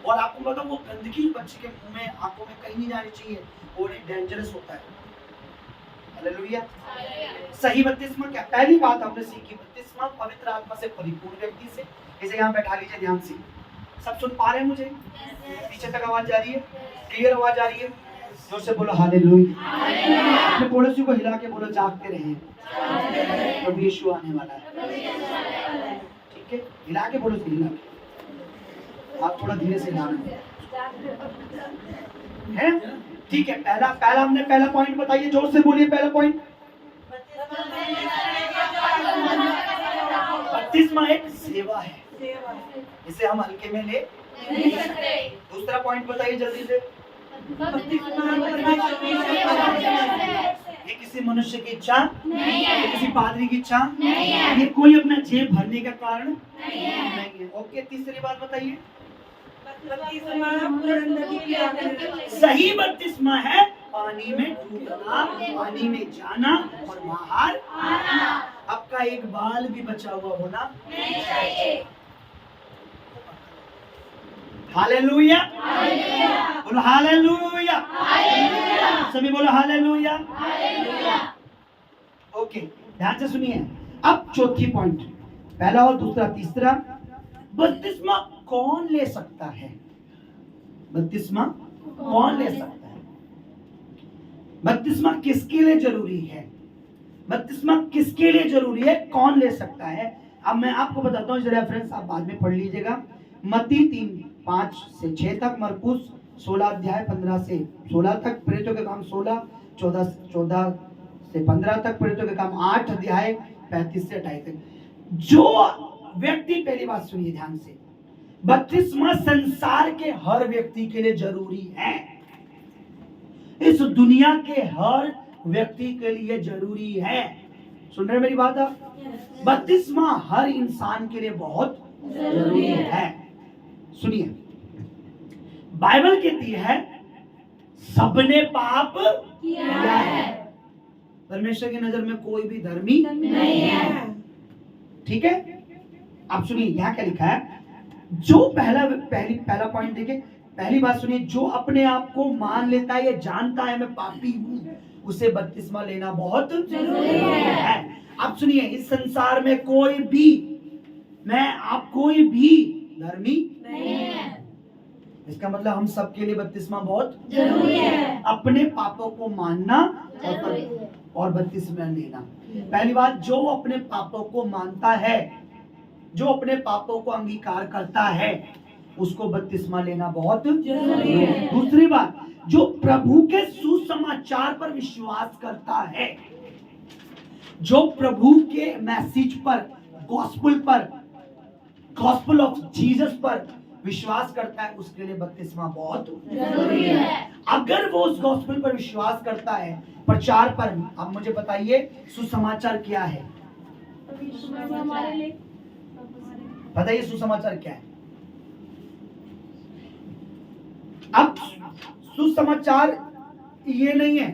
और आपको पता वो गंदगी बच्चे के मुंह में, आंखों में कहीं नहीं जानी चाहिए, और ये डेंजरस होता है। हालेलुया। सही बपतिस्मा क्या? पहली बात हमने सीखी, बपतिस्मा पवित्र आत्मा से परिपूर्ण व्यक्ति से। इसे यहाँ बैठा लीजिए ध्यान से। सब सुन पा रहे हैं मुझे? पीछे तक आवाज जा रही है? क्लियर आवाज आ रही है? जोर से बोलो हालेलुया। अपने पड़ोसी को हिला के बोलो जागते रहे, प्रभु यीशु आने वाला है। ठीक है, हिला के बोलो, हिला के। आप थोड़ा धीरे से हिलाना है, ठीक है। पहला हमने पहला पॉइंट बताइए, जोर से बोलिए पहला पॉइंट। बपतिस्मा एक सेवा है, इसे हम हल्के में ले नहीं सकते। दूसरा पॉइंट बताइए जल्दी से। ये किसी मनुष्य की इच्छा नहीं है, किसी पादरी की इच्छा नहीं है, ये कोई अपना जेब भरने का कारण नहीं है। ओके, तीसरी बात बताइए। सही बपतिस्मा है पानी में डूबना, पानी में जाना और बाहर आना। आपका एक बाल भी बचा हुआ होना नहीं चाहिए। हालेलुया, बोलो हालेलुया, सभी बोलो हालेलुया। ओके, ध्यान से सुनिए। अब चौथी पॉइंट, पहला और दूसरा, तीसरा, बपतिस्मा कौन ले सकता है? बपतिस्मा कौन ले सकता है? बपतिस्मा किसके लिए जरूरी है? बपतिस्मा किसके लिए जरूरी है? कौन ले सकता है? अब मैं आपको बताता हूँ, रेफरेंस आप बाद में पढ़ लीजिएगा। मत्ती 3:5 से 6 तक, मरकुस 16 अध्याय 15 से 16 तक, प्रेरितों के काम 16 14 से 15 तक, प्रेरितों के काम 8 अध्याय 35 से 28 तक। जो व्यक्ति, पहली बात सुनिए ध्यान से, बपतिस्मा संसार के हर व्यक्ति के लिए जरूरी है। इस दुनिया के हर व्यक्ति के लिए जरूरी है। सुन रहे मेरी बात आप? बपतिस्मा हर इंसान के लिए बहुत जरूरी है। सुनिए, बाइबल कहती है सबने पाप किया है। परमेश्वर की नजर में कोई भी धर्मी नहीं है। ठीक है, आप सुनिए यहां क्या लिखा है। जो पहला पॉइंट देखिए, पहली बात सुनिए, जो अपने आप को मान लेता है, ये जानता है मैं पापी हूं, उसे बपतिस्मा लेना बहुत जरूरी है। आप सुनिए, इस संसार में कोई भी धर्मी नहीं है। इसका मतलब हम सबके लिए बपतिस्मा बहुत जरूरी है। अपने पापों को मानना और बपतिस्मा लेना। पहली बात, जो अपने पापों को मानता है, जो अपने पापों को अंगीकार करता है, उसको बपतिस्मा लेना बहुत जरूरी है। दूसरी बात, जो प्रभु के सुसमाचार पर विश्वास करता है, जो प्रभु के मैसेज पर, गॉस्पेल ऑफ जीसस पर विश्वास करता है, उसके लिए बपतिस्मा बहुत जरूरी है। अगर वो उस गॉस्पेल पर विश्वास करता है, प्रचार पर, अब मुझे बताइए सुसमाचार क्या है? बताइए सुसमाचार क्या है? अब सुसमाचार ये नहीं है,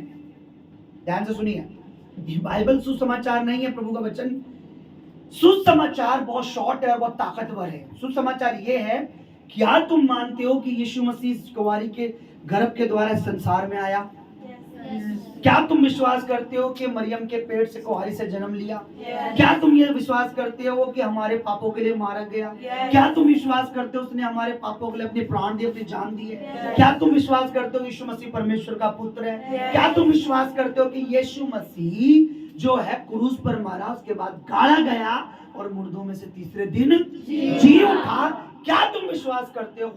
ध्यान से सुनिए, बाइबल सुसमाचार नहीं है, प्रभु का वचन। सुसमाचार बहुत शॉर्ट है और बहुत ताकतवर है। सुसमाचार ये है, क्या तुम मानते हो कि यीशु मसीह कुंवारी के गर्भ के द्वारा संसार में आया? क्या तुम विश्वास करते हो कि मरियम के पेट से कुंवारी से जन्म लिया? क्या तुम ये विश्वास करते हो कि हमारे पापों के लिए मारा गया? क्या तुम विश्वास करते हो उसने हमारे पापों के लिए अपने प्राण दिए, अपनी जान दी है? क्या तुम विश्वास करते हो यीशु मसीह परमेश्वर का पुत्र है? क्या तुम विश्वास करते हो कि यीशु मसीह जो है क्रूस पर मारा, उसके बाद गाड़ा गया और मुर्दों में से तीसरे दिन जी उठा? क्या तुम विश्वास करते हो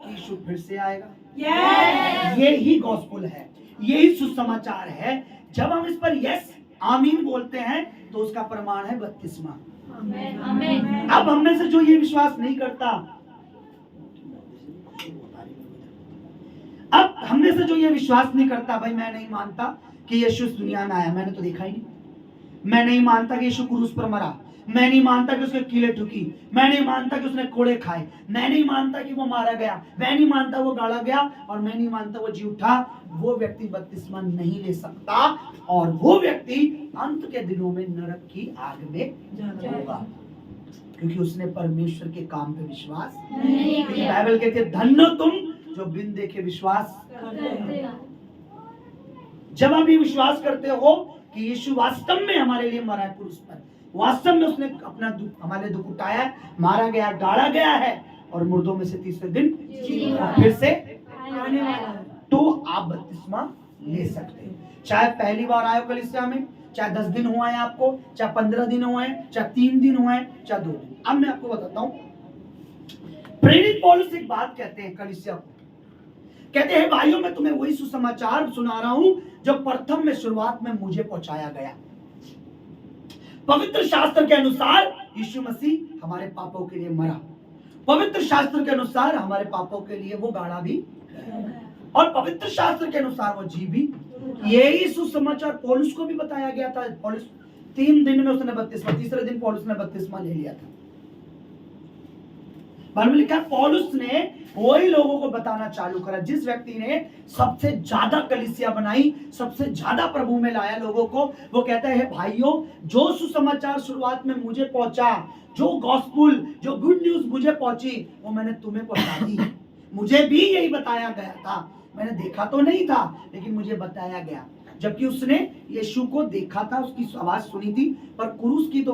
कि यीशु फिर से आएगा? ये ही गॉस्पेल है, यही सुसमाचार है। जब हम इस पर यस आमीन बोलते हैं तो उसका प्रमाण है बपतिस्मा। अब हम में से जो ये विश्वास नहीं करता, भाई मैं नहीं मानता कि यीशु इस दुनिया में आया, मैंने तो देखा ही नहीं। मैं नहीं मानता कि यीशु क्रूस पर मरा, मैं नहीं मानता कि उसके कीले ठुकी, मैं नहीं मानता कि उसने कोड़े खाए, मैं नहीं मानता कि वो मारा गया, मैं नहीं मानता वो गाड़ा गया, और मैं नहीं मानता वो जी उठा। वो व्यक्ति बपतिस्मा नहीं ले सकता और वो व्यक्ति अंत के दिनों में नरक की आग में जाएगा, क्योंकि उसने परमेश्वर के काम पे विश्वास नहीं किया। बाइबल कहती है धन्य तुम जो बिन देखे विश्वास करते हो। जब आप ये विश्वास करते हो कि यीशु वास्तव में हमारे लिए मरा है क्रूस पर, वास्तव में उसने अपना दुख, हमारे दुख उठाया, मारा गया, गाड़ा गया है और मुर्दों में से तीसरे दिन फिर से आने वाला है, तो आप बपतिस्मा ले सकते हैं। चाहे पहली बार आए हो कलीसिया में, चाहे 10 दिन हुआ है आपको, चाहे 15 दिन हुए हैं, चाहे 3 दिन हुए हैं, चाहे 2 दिन। अब मैं आपको बताता हूं, प्रेरित पौलुस एक बात कहते हैं कलीसिया को, कहते हैं भाइयों मैं तुम्हें वही सुसमाचार सुना रहा हूं जो प्रथम में शुरुआत में मुझे पहुंचाया गया। पवित्र शास्त्र के अनुसार यीशु मसीह हमारे पापों के लिए मरा, पवित्र शास्त्र के अनुसार हमारे पापों के लिए वो गाड़ा भी, और पवित्र शास्त्र के अनुसार वो जी भी। यही सुसमाचार पौलुस को भी बताया गया था। पौलुस 3 दिन में उसने बपतिस्मा, तीसरे दिन पौलुस ने बपतिस्मा ले लिया था। बाइबल में लिखा है पौलुस ने वही लोगों को बताना चालू करा, जिस व्यक्ति ने सबसे ज्यादा कलीसिया बनाई, सबसे ज्यादा प्रभु में लाया लोगों को। वो कहता है भाइयों जो सुसमाचार शुरुआत में मुझे पहुंचा, जो गॉस्पेल, जो गुड न्यूज मुझे पहुंची, वो मैंने तुम्हें पहुंचा दी। मुझे भी यही बताया गया था, मैंने देखा तो नहीं था लेकिन मुझे बताया गया। जबकि उसने यीशु को देखा था, उसकी आवाज सुनी थी, पर क्रूस की तो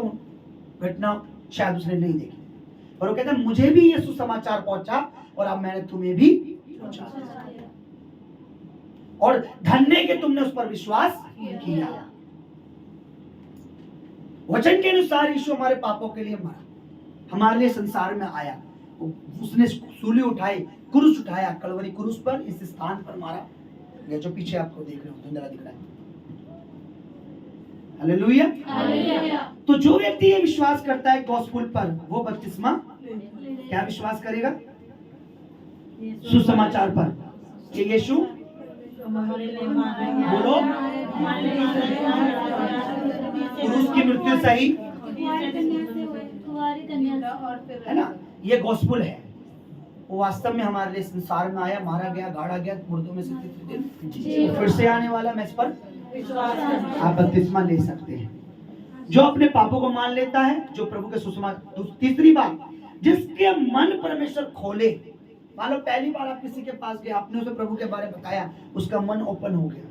घटना शायद उसने नहीं देखी। पर वो कहता है मुझे भी ये सुसमाचार पहुंचा और अब मैंने तुम्हें भी पहुंचा दिया, और धन्य के तुमने उस पर विश्वास किया। वचन के अनुसार यीशु हमारे पापों के लिए मरा, हमारे लिए संसार में आया, उसने सूली उठाई, क्रूस उठाया, कलवरी क्रूस पर इस स्थान पर मारा, ये जो पीछे आपको देख रहे हो धुंधला दिख रहा है। हालेलुया। तो जो व्यक्ति ये विश्वास करता है गॉस्पेल पर, वो बपतिस्मा क्या विश्वास करेगा? सुसमाचार पर कि यीशु बोलो क्रूस की मृत्यु सही है ना, ये गॉस्पेल है। वो वास्तव में हमारे लिए संसार में आया, मारा गया, गाड़ा गया, मुर्दों में से तीसरे दिन फिर से आने वाला। मैं इस पर आप बपतिस्मा ले सकते हैं। जो अपने पापों को मान लेता है, जो प्रभु के सुसमाचार। तीसरी बात, जिसके मन परमेश्वर खोले। मान लो पहली बार आप किसी के पास गए, आपने उसे प्रभु के बारे में बताया, उसका मन ओपन हो गया,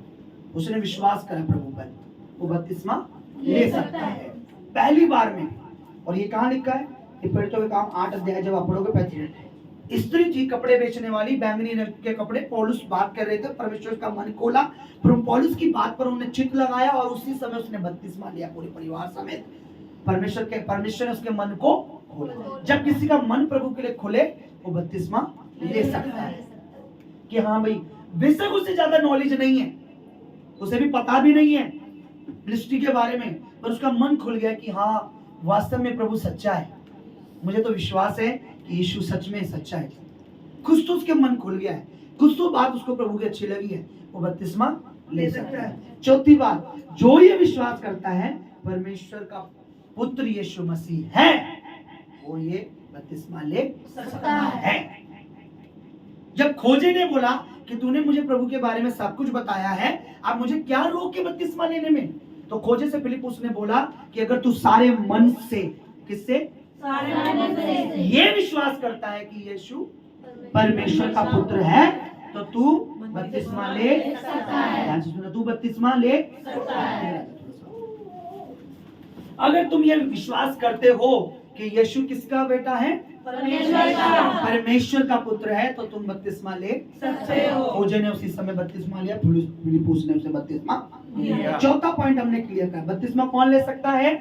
उसने विश्वास करा प्रभु पर, वो बपतिस्मा ले सकता है पहली बार में। और ये कहाँ लिखा है? प्रेरितों के काम 8 अध्याय जब आप पढ़ोगे 35। स्त्री थी कपड़े बेचने वाली, बैंगनी रंग के कपड़े, पौलुस बात कर रहे थे, परमेश्वर का मन खोला, पौलुस की बात पर उन्होंने चित्त लगाया और उसी समय उसने बपतिस्मा लिया पूरे परिवार समेत। परमेश्वर ने उसके मन को खोला। जब किसी का मन प्रभु के लिए खुले, वो बपतिस्मा ले सकता है। कि हाँ भाई, बेशक उससे ज्यादा नॉलेज नहीं है, उसे भी पता भी नहीं है मिनिस्ट्री के बारे में, पर उसका मन खुल गया कि हाँ वास्तव में प्रभु सच्चा है, मुझे तो विश्वास है कि यीशु सच में सच्चा है। कुछ तो उसके मन खुल गया है, कुछ तो बात उसको प्रभु की अच्छी लगी है, वो बपतिस्मा ले सकता है। चौथी बात, जो ये विश्वास करता है परमेश्वर का पुत्र यीशु मसीह है, वो ये बपतिस्मा ले सकता है। जब खोजे ने बोला कि तूने मुझे प्रभु के बारे में सब कुछ बताया है, अब मुझे क्या रोक के बपतिस्मा लेने में? तो खोजे से फिलिपुस ने बोला कि अगर तू सारे मन से, किससे? सारे मन से ये विश्वास करता है कि यीशु परमेश्वर का पुत्र है, तो तू बपतिस्मा ले सकता है। तू बपतिस्मा ले सकता है। अगर तुम ये विश्वास करते हो कि यीशु किसका बेटा है? परमेश्वर का पुत्र है, तो तुम बपतिस्मा ले सकते हो। खोजे ने उसी समय बपतिस्मा लिया, फिलिपुस ने उसे बपतिस्मा दिया। चौथा पॉइंट हमने क्लियर किया, बपतिस्मा कौन ले सकता है?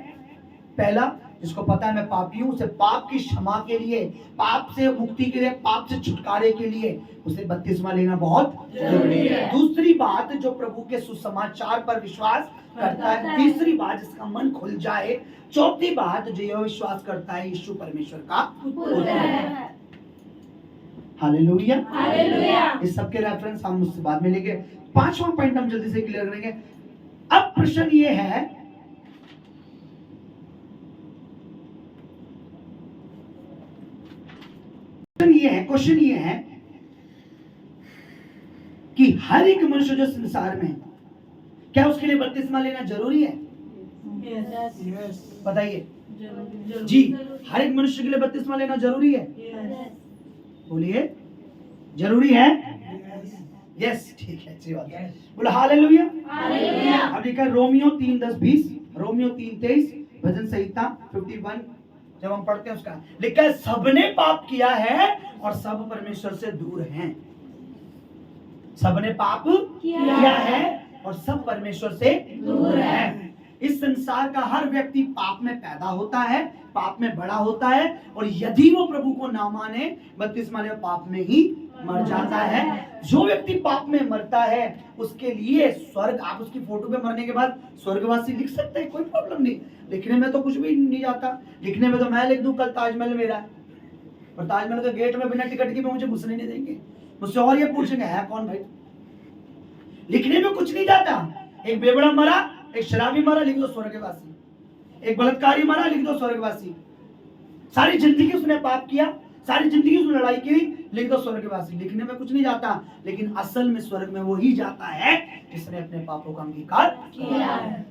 पहला, जिसको पता है मैं पापी हूं, उसे पाप की क्षमा के लिए, पाप से मुक्ति के लिए, पाप से छुटकारे के लिए उसे बपतिस्मा लेना बहुत जरूरी है। दूसरी बात, जो प्रभु के सुसमाचार पर विश्वास करता है। तीसरी बात, जिसका मन खुल जाए। चौथी बात, जो यह विश्वास करता है यीशु परमेश्वर का पुत्र है। Hallelujah, hallelujah. इस सब के रेफरेंस हम मुझसे बाद में लेंगे। पांचवा पॉइंट हम जल्दी से क्लियर करेंगे। अब प्रश्न ये है, क्वेश्चन ये है कि हर एक मनुष्य जो संसार में, क्या उसके लिए बपतिस्मा लेना जरूरी है? yes. बताइए जी, हर एक मनुष्य के लिए बपतिस्मा लेना जरूरी है? बोलिए, जरूरी है? यस, ठीक है, अच्छी बात है। बोलो हालेलुया, हालेलुया। अब लिखा रोमियो 3:10-20, रोमियो 3:23, भजन संहिता 51 जब हम पढ़ते हैं उसका लिखा है, सबने पाप किया है और सब परमेश्वर से दूर हैं। सबने पाप किया है और सब परमेश्वर से दूर है। इस संसार का हर व्यक्ति पाप में पैदा होता है, पाप में बड़ा होता है, और यदि वो प्रभु को ना माने, बपतिस्मा ले पाप में ही मर जाता है। जो व्यक्ति पाप में मरता है उसके लिए स्वर्ग, आप उसकी फोटो पे मरने के बाद स्वर्गवासी लिख सकते हैं, कोई प्रॉब्लम नहीं। लिखने में तो कुछ भी नहीं जाता, लिखने में तो मैं लिख दूं कल ताजमहल मेरा है, और ताजमहल के गेट में बिना टिकट के मुझे घुसने नहीं देंगे, मुझसे और ये पूछेंगे है कौन भाई। लिखने में कुछ नहीं जाता। एक बेवड़ा मरा, एक शराबी मरा, लिख दो स्वर्गवासी। एक बलात्कारी मरा, लिख दो स्वर्गवासी। सारी जिंदगी उसने पाप किया, सारी जिंदगी उसने लड़ाई की, लिख दो स्वर्गवासी। लिखने में कुछ नहीं जाता, लेकिन असल में स्वर्ग में वो ही जाता है जिसने अपने पापों का अंगीकार किया है।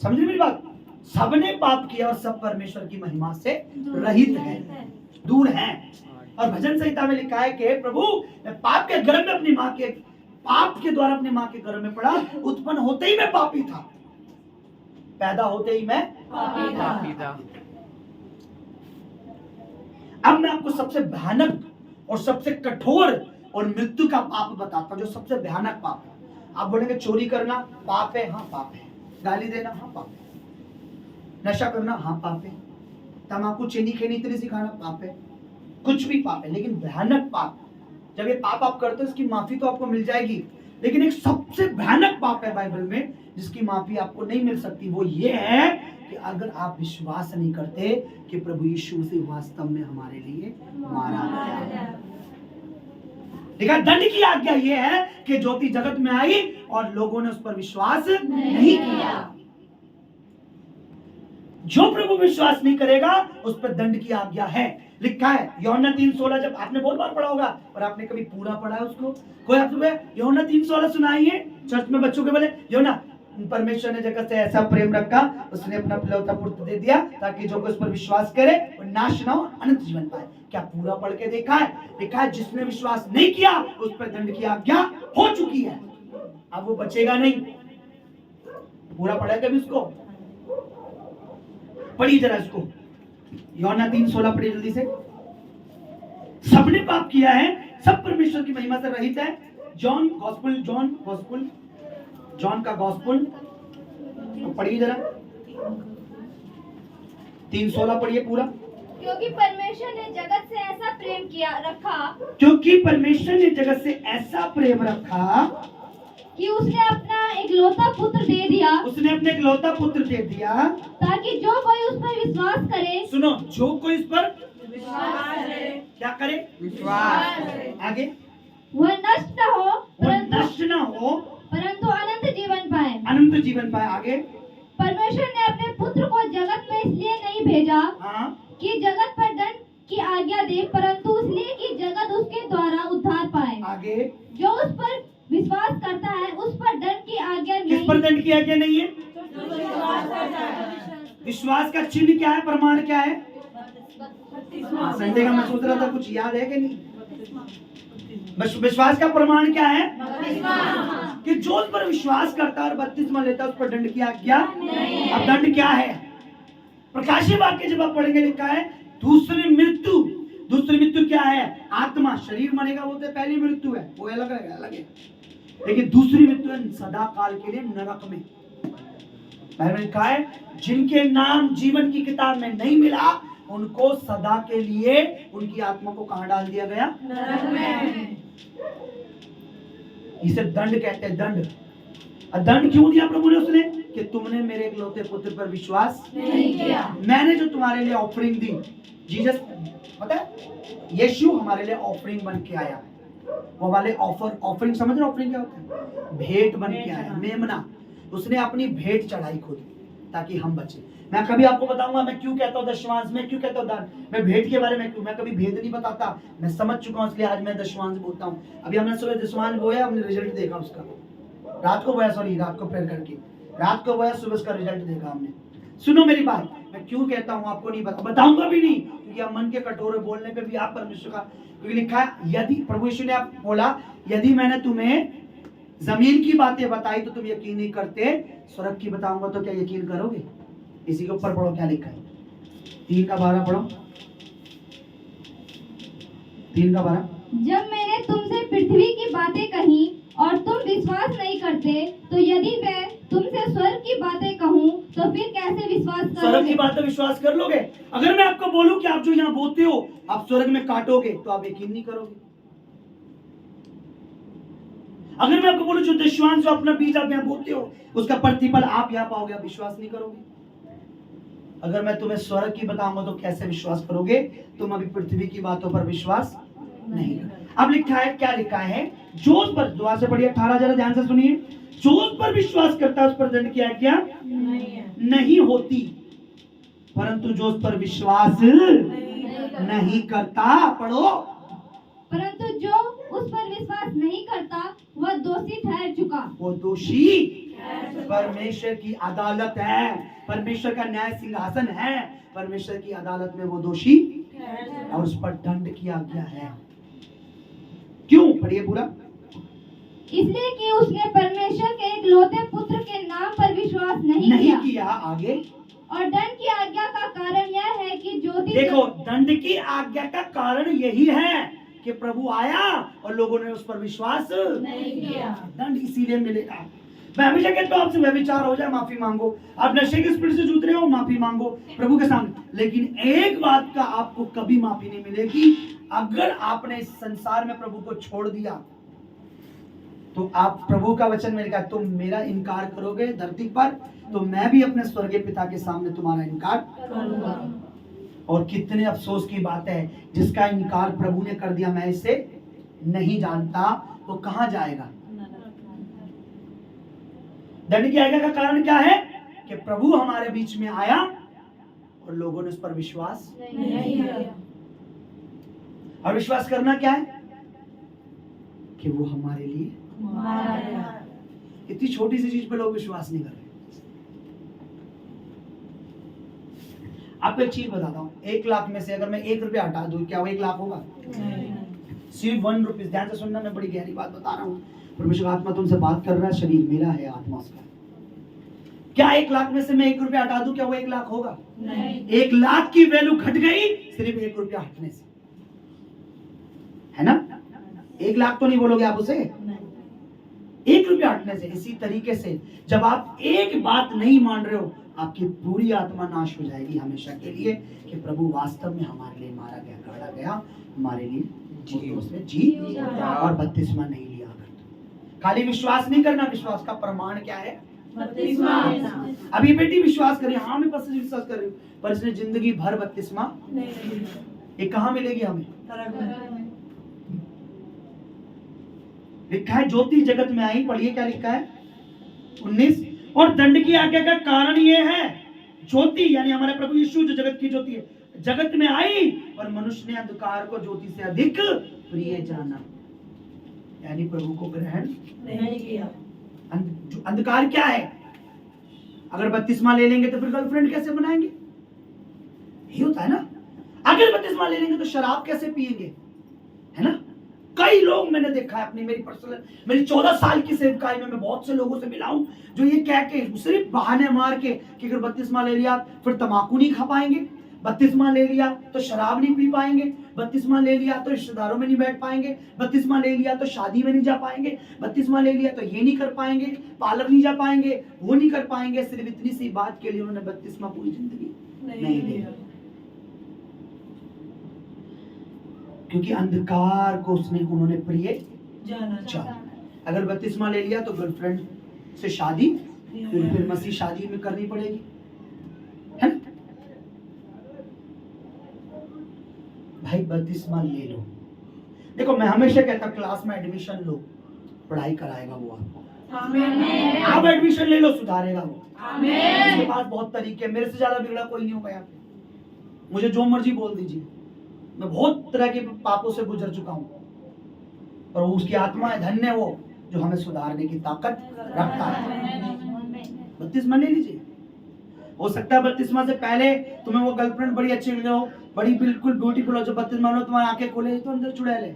समझ मेरी बात? सबने पाप किया और सब परमेश्वर की महिमा से रहित हैं, दूर हैं। और भजन संहिता में लिखा है कि प्रभु मैं पाप के गर्भ में अपनी माँ के पाप के द्वारा अपनी माँ के गर्भ में पड़ा, उत्पन्न होते ही मैं पापी था, पैदा होते ही मैं पापी था। अब मैं आपको सबसे भयानक और सबसे कठोर और मृत्यु का पाप बताता हूं, जो सबसे भयानक पाप है। आप बोलेंगे चोरी करना पाप है, हाँ पाप है। गाली देना, हाँ पाप है। नशा करना, हाँ पाप है। तंबाकू चीनी खेनी इतनी सिखाना पाप है। कुछ भी पाप है, लेकिन भयानक पाप, जब ये पाप आप करते हो इसकी माफी तो आपको मिल जाएगी, लेकिन एक सबसे भयानक पाप है बाइबल में जिसकी माफी आपको नहीं मिल सकती। वो ये है कि अगर आप विश्वास नहीं करते कि प्रभु यीशु मसीह वास्तव में हमारे लिए मारा गया। देखा, दंड की आज्ञा ये है कि ज्योति जगत में आई और लोगों ने उस पर विश्वास नहीं किया। जो प्रभु विश्वास नहीं करेगा उस पर दंड की आज्ञा है। लिखा है यूहन्ना 3:16, जब आपने बहुत बार पढ़ा होगा और आपने कभी पूरा पढ़ा है उसको, कोई आपने यूहन्ना 3:16 सुनाइए चर्च में बच्चों के बोले, यूहन्ना परमेश्वर ने जगत से ऐसा प्रेम रखा, उसने अपना इकलौता पुत्र दे दिया ताकि जो कोई उस पर विश्वास करे वो नाश ना हो, अनंत जीवन पाए। क्या पूरा पढ़ के देखा है? लिखा है जिसने विश्वास नहीं किया उस पर दंड की आज्ञा हो चुकी है, अब वो बचेगा नहीं। पूरा पढ़ा कभी उसको? पढ़िए जरा इसको, यूहन्ना 3:16 पढ़िए जल्दी से। सबने पाप किया है, सब परमेश्वर की महिमा से रहित है। जॉन का गॉस्पेल तो पढ़िए जरा, 3:16 पढ़िए पूरा। क्योंकि परमेश्वर ने जगत से ऐसा प्रेम किया रखा, क्योंकि परमेश्वर ने जगत से ऐसा प्रेम रखा कि उसने अपना इकलौता पुत्र दे दिया, उसने अपने इकलौता पुत्र दे दिया ताकि जो कोई उस पर विश्वास करे, सुनो, जो कोई इस पर विश्वास करे, क्या करे? विश्वास। आगे, वह नष्ट न हो नष्ट न हो परंतु अनंत जीवन पाए। अनंत जीवन पाए। आगे, परमेश्वर ने अपने पुत्र को जगत में इसलिए नहीं भेजा कि जगत पर दंड की आज्ञा दे, परंतु इसलिए कि जगत उसके द्वारा उद्धार पाए। आगे, जो उस पर विश्वास करता है उस पर दंड की आज्ञा नहीं। किस पर दंड की आज्ञा नहीं है? विश्वास का चिन्ह क्या है, प्रमाण क्या है? संडे का मैं सोच रहा था कुछ याद है कि नहीं? विश्वास का प्रमाण क्या है? कि जो उस पर विश्वास करता है और बपतिस्मा लेता है उस पर दंड की आज्ञा नहीं। अब दंड क्या है? प्रकाशीय वाक्य जब आप पढ़ेंगे लिखा है दूसरी मृत्यु क्या है? आत्मा, शरीर मरेगा वो तो पहली मृत्यु है, वो अलग है। लेकिन दूसरी मृत्यु है सदा काल के लिए नरक में। बाइबल लिखा है जिनके नाम जीवन की किताब में नहीं मिला उनको सदा के लिए उनकी आत्मा को कहां डाल दिया गया? नरक में। इसे दंड कहते हैं, दंड। दंड क्यों दिया प्रभु ने? उसने कि तुमने मेरे इकलौते पुत्र पर विश्वास नहीं किया। मैंने जो तुम्हारे लिए ऑफरिंग दी, जीसस, पता है यीशु हमारे लिए ऑफरिंग बन के आया। वो वाले ऑफरिंग समझ रहे? ऑफरिंग क्या होता है? भेंट बन के आया, मेमना। उसने अपनी भेंट चढ़ाई खुद ताकि हम बचे। मैं कभी आपको बताऊंगा मैं क्यों कहता हूँ दशमांश, मैं क्यों कहता हूँ दान, मैं भेंट के बारे में क्यों, मैं कभी भेद नहीं बताता, मैं समझ चुका हूँ, इसलिए आज मैं दशमांश बोलता हूँ। अभी हमने सुबह दशमांश बोया, हमने रिजल्ट देखा उसका, रात को बोया, रात को प्रेयर करके रात को बोया, सुबह उसका रिजल्ट देखा हमने। सुनो मेरी बात, मैं क्यों कहता हूँ आपको नहीं बताऊंगा भी नहीं, क्योंकि आप मन के कटोरे बोलने पे भी आप परमेश्वर का, क्योंकि लिखा है यदि प्रभु यीशु ने आप बोला यदि मैंने तुम्हें जमीन की बातें बताई तो तुम यकीन नहीं करते, स्वर्ग की बताऊंगा तो क्या यकीन करोगे? इसी के ऊपर पढ़ो क्या लिखा है, 3:12 पढ़ो, 3:12। जब मैंने तुमसे पृथ्वी की बातें कही और तुम विश्वास नहीं करते, तो यदि मैं तुमसे स्वर्ग की बातें कहूँ तो फिर कैसे विश्वास करोगे? स्वर्ग की बातें विश्वास कर लोगे? अगर मैं आपको बोलूं कि आप जो यहाँ बोते हो आप स्वर्ग में काटोगे तो आप यकीन नहीं करोगे। अगर मैं आपको बोलूं जो दशमांश जो अपना बीज आप यहाँ बोते हो उसका प्रतिफल आप यहाँ पाओगे, आप विश्वास नहीं करोगे। अगर मैं तुम्हें स्वर्ग की बताऊंगा तो कैसे विश्वास करोगे? तुम अभी पृथ्वी की बातों पर विश्वास नहीं करोगे। अब लिखा है, क्या लिखा है? जो उस पर, दुआ से पढ़िए 18 जरा ध्यान से सुनिए, जो उस पर विश्वास करता है उस पर दंड की आज्ञा नहीं होती, परंतु जो उस पर विश्वास नहीं करता, पढ़ो, परंतु जो उस पर विश्वास नहीं करता वह दोषी ठहर चुका। वो दोषी परमेश्वर की अदालत है, परमेश्वर का न्याय सिंहासन है, परमेश्वर की अदालत में वो दोषी और उस पर दंड की आज्ञा है। क्यों? पढ़िए पूरा। इसलिए कि उसने परमेश्वर के इकलौते पुत्र के नाम पर विश्वास नहीं किया। आगे। और दंड की आज्ञा का कारण यह है कि ज्योति, देखो, दंड की आज्ञा का कारण यही है कि प्रभु आया और लोगों ने उस पर विश्वास नहीं किया। दंड इसीलिए मिलेगा। मैं हमेशा कहता हूं, आपसे व्यभिचार हो जाए माफी मांगो, आप नशे के स्पिरिट से जूझ रहे हो माफी मांगो प्रभु के सामने। लेकिन एक बात का आपको कभी माफी नहीं मिलेगी, अगर आपने इस संसार में प्रभु को छोड़ दिया तो आप, प्रभु का वचन मेरे कहा, तुम मेरा इनकार करोगे धरती पर तो मैं भी अपने स्वर्गीय पिता के सामने तुम्हारा इनकार करूंगा। और कितने अफसोस की बात है, जिसका इनकार प्रभु ने कर दिया, मैं इसे नहीं जानता, वो कहां जाएगा? दंड की आज्ञा का कारण क्या है? कि प्रभु हमारे बीच में आया और लोगों ने उस पर विश्वास नहीं किया। और विश्वास करना क्या है? कि वो हमारे लिए इतनी छोटी सी चीज पे लोग विश्वास नहीं कर रहे। आपको एक चीज बताता हूं, 1 लाख में से अगर मैं 1 रुपया हटा दूं, क्या वो 1 लाख होगा? सिर्फ 1 रुपीज। ध्यान से सुनना, मैं बड़ी गहरी बात बता रहा हूँ। परमेश्वर आत्मा तुमसे बात कर रहा है, शरीर मेरा है, आत्मा उसका। क्या 1 लाख में से मैं 1 रुपया हटा दूं, क्या वो 1 लाख होगा? नहीं। 1 लाख की वैल्यू घट गई सिर्फ 1 रुपया हटने से, है ना? 1 लाख तो नहीं बोलोगे आप उसे, 1 रुपया हटने से। इसी तरीके से जब आप एक बात नहीं मान रहे हो, आपकी पूरी आत्मा नाश हो जाएगी हमेशा के लिए, कि प्रभु वास्तव में हमारे लिए मारा गया, गाड़ा गया, हमारे लिए जी और बपतिस्मा नहीं लिया। खाली विश्वास नहीं करना, विश्वास का प्रमाण क्या है? बपतिस्मा। अभी बेटी विश्वास करिए, हाँ मैं पस विश्वास कर रही हूँ, पर इसने जिंदगी भर बपतिस्मा नहीं, ये कहाँ मिलेगी हमें? लिखा है ज्योति जगत में आई, पढ़िए क्या लिखा है 19। और दंड की आज्ञा का कारण ये है, ज्योति यानी हमारे प्रभु यीशु जो जगत की ज्योति है, जगत में आई और मनुष्य ने अंधकार को ज्योति से अधिक प्रिय जाना, यानी प्रभु को ग्रहण नहीं किया। अंधकार क्या है? अगर बपतिस्मा ले लेंगे तो फिर गर्लफ्रेंड कैसे बनाएंगे? यही होता है ना। अगर बपतिस्मा ले लेंगे तो शराब कैसे पिएंगे, है ना? कई लोग मैंने देखा है अपनी, मेरी 14 साल की सेवकाई में मैं बहुत से लोगों से मिला हूं जो ये कह के सिर्फ बहाने मार के कि अगर बपतिस्मा ले लिया फिर तंबाकू नहीं खा पाएंगे, बपतिस्मा ले लिया तो शराब नहीं पी पाएंगे, बपतिस्मा ले लिया तो रिश्तेदारों में नहीं बैठ पाएंगे, बपतिस्मा ले लिया तो शादी में नहीं जा पाएंगे, बपतिस्मा ले लिया तो ये नहीं कर पाएंगे, पार्लर नहीं जा पाएंगे, वो नहीं कर पाएंगे। सिर्फ इतनी सी बात के लिए उन्होंने बपतिस्मा पूरी जिंदगी नहीं लिया, क्योंकि अंधकार को उन्होंने प्रिय जाना। अगर बपतिस्मा ले लिया तो गर्लफ्रेंड से शादी फिर मसीह शादी में करनी पड़ेगी, है ना? भाई बपतिस्मा ले लो। देखो मैं हमेशा कहता क्लास में एडमिशन लो, पढ़ाई कराएगा वो आपको। आमीन। आप एडमिशन ले लो, सुधारेगा वो। आमीन। उसके पास बहुत तरीके हैं, मेरे से ज्यादा बिगड़ा कोई नहीं होगा यहाँ पे। मुझे जो मर्जी बोल दीजिए, मैं बहुत तरह के पापों से गुजर चुका हूँ, और उसकी आत्मा है, धन्य वो जो हमें सुधारने की ताकत रखता है। बपतिस्मा ले लीजिए। हो सकता है बपतिस्मा से पहले तुम्हें वो गर्लफ्रेंड बड़ी अच्छी मिल हो, बड़ी बिल्कुल ब्यूटीफुल हो, जो बपतिस्मा लो तुम्हारी आंखें खोले तो अंदर चुड़ैल है,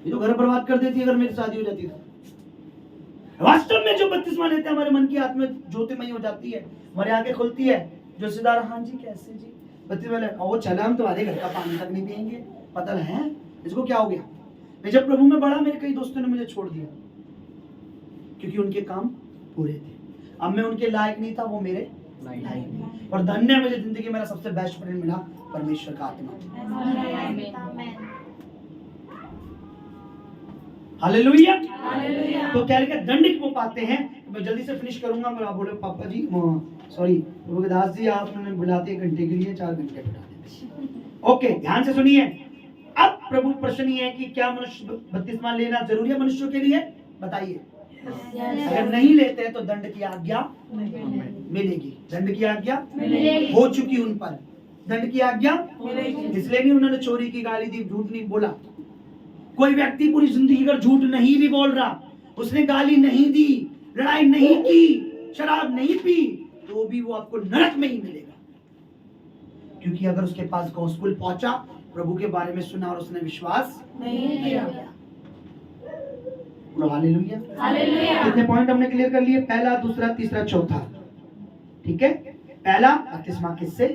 ये तो घर बर्बाद कर देती है अगर मेरी शादी हो जाती तो। वास्तव में जो बपतिस्मा लेते हैं, हमारे मन की आत्मा ज्योतिमयी हो जाती है, हमारी आंखें खुलती है। जो रिश्तेदार, हाँ जी कैसे जी, बपतिस्मा ले, वो चला, हम तुम्हारे घर का पानी तक नहीं पियेंगे, पता है इसको क्या हो गया। मैं जब प्रभु में बढ़ा, मेरे कई दोस्तों ने मुझे छोड़ दिया क्योंकि उनके काम पूरे थे। अब मैं उनके लायक नहीं था, वो मेरे लायक। और धन्य मुझे जिंदगी मेरा सबसे बेस्ट फ्रेंड मिला, परमेश्वर का आत्मा। हालेलुया। तो क्या लिखा, दंड को पाते हैं। मैं जल्दी से फिनिश करूंगा। मैं बोले पापा जी सॉरी दास जी, आप मैंने बुलाते 1 घंटे के लिए, 4 घंटे बुला देते। ओके, ध्यान से सुनिए। अब प्रभु प्रश्न ये है कि क्या मनुष्य बपतिस्मा लेना जरूरी है मनुष्यों के लिए? बताइए। अगर नहीं लेते तो दंड की आज्ञा मिलेगी। दंड की आज्ञा हो चुकी उन पर, दंड की आज्ञा इसलिए नहीं उन्होंने चोरी की, गाली दी, झूठ नहीं बोला। कोई व्यक्ति पूरी जिंदगी अगर झूठ नहीं भी बोल रहा, उसने गाली नहीं दी, लड़ाई नहीं की, शराब नहीं पी, तो भी वो आपको नरक में ही मिलेगा। क्योंकि अगर उसके पास गॉस्पेल पहुंचा, प्रभु के बारे में सुना और उसने विश्वास नहीं किया। Hallelujah, hallelujah. कितने पॉइंट हमने क्लियर कर लिए? पहला, दूसरा, तीसरा, चौथा। ठीक है। पहला, बपतिस्मा किससे?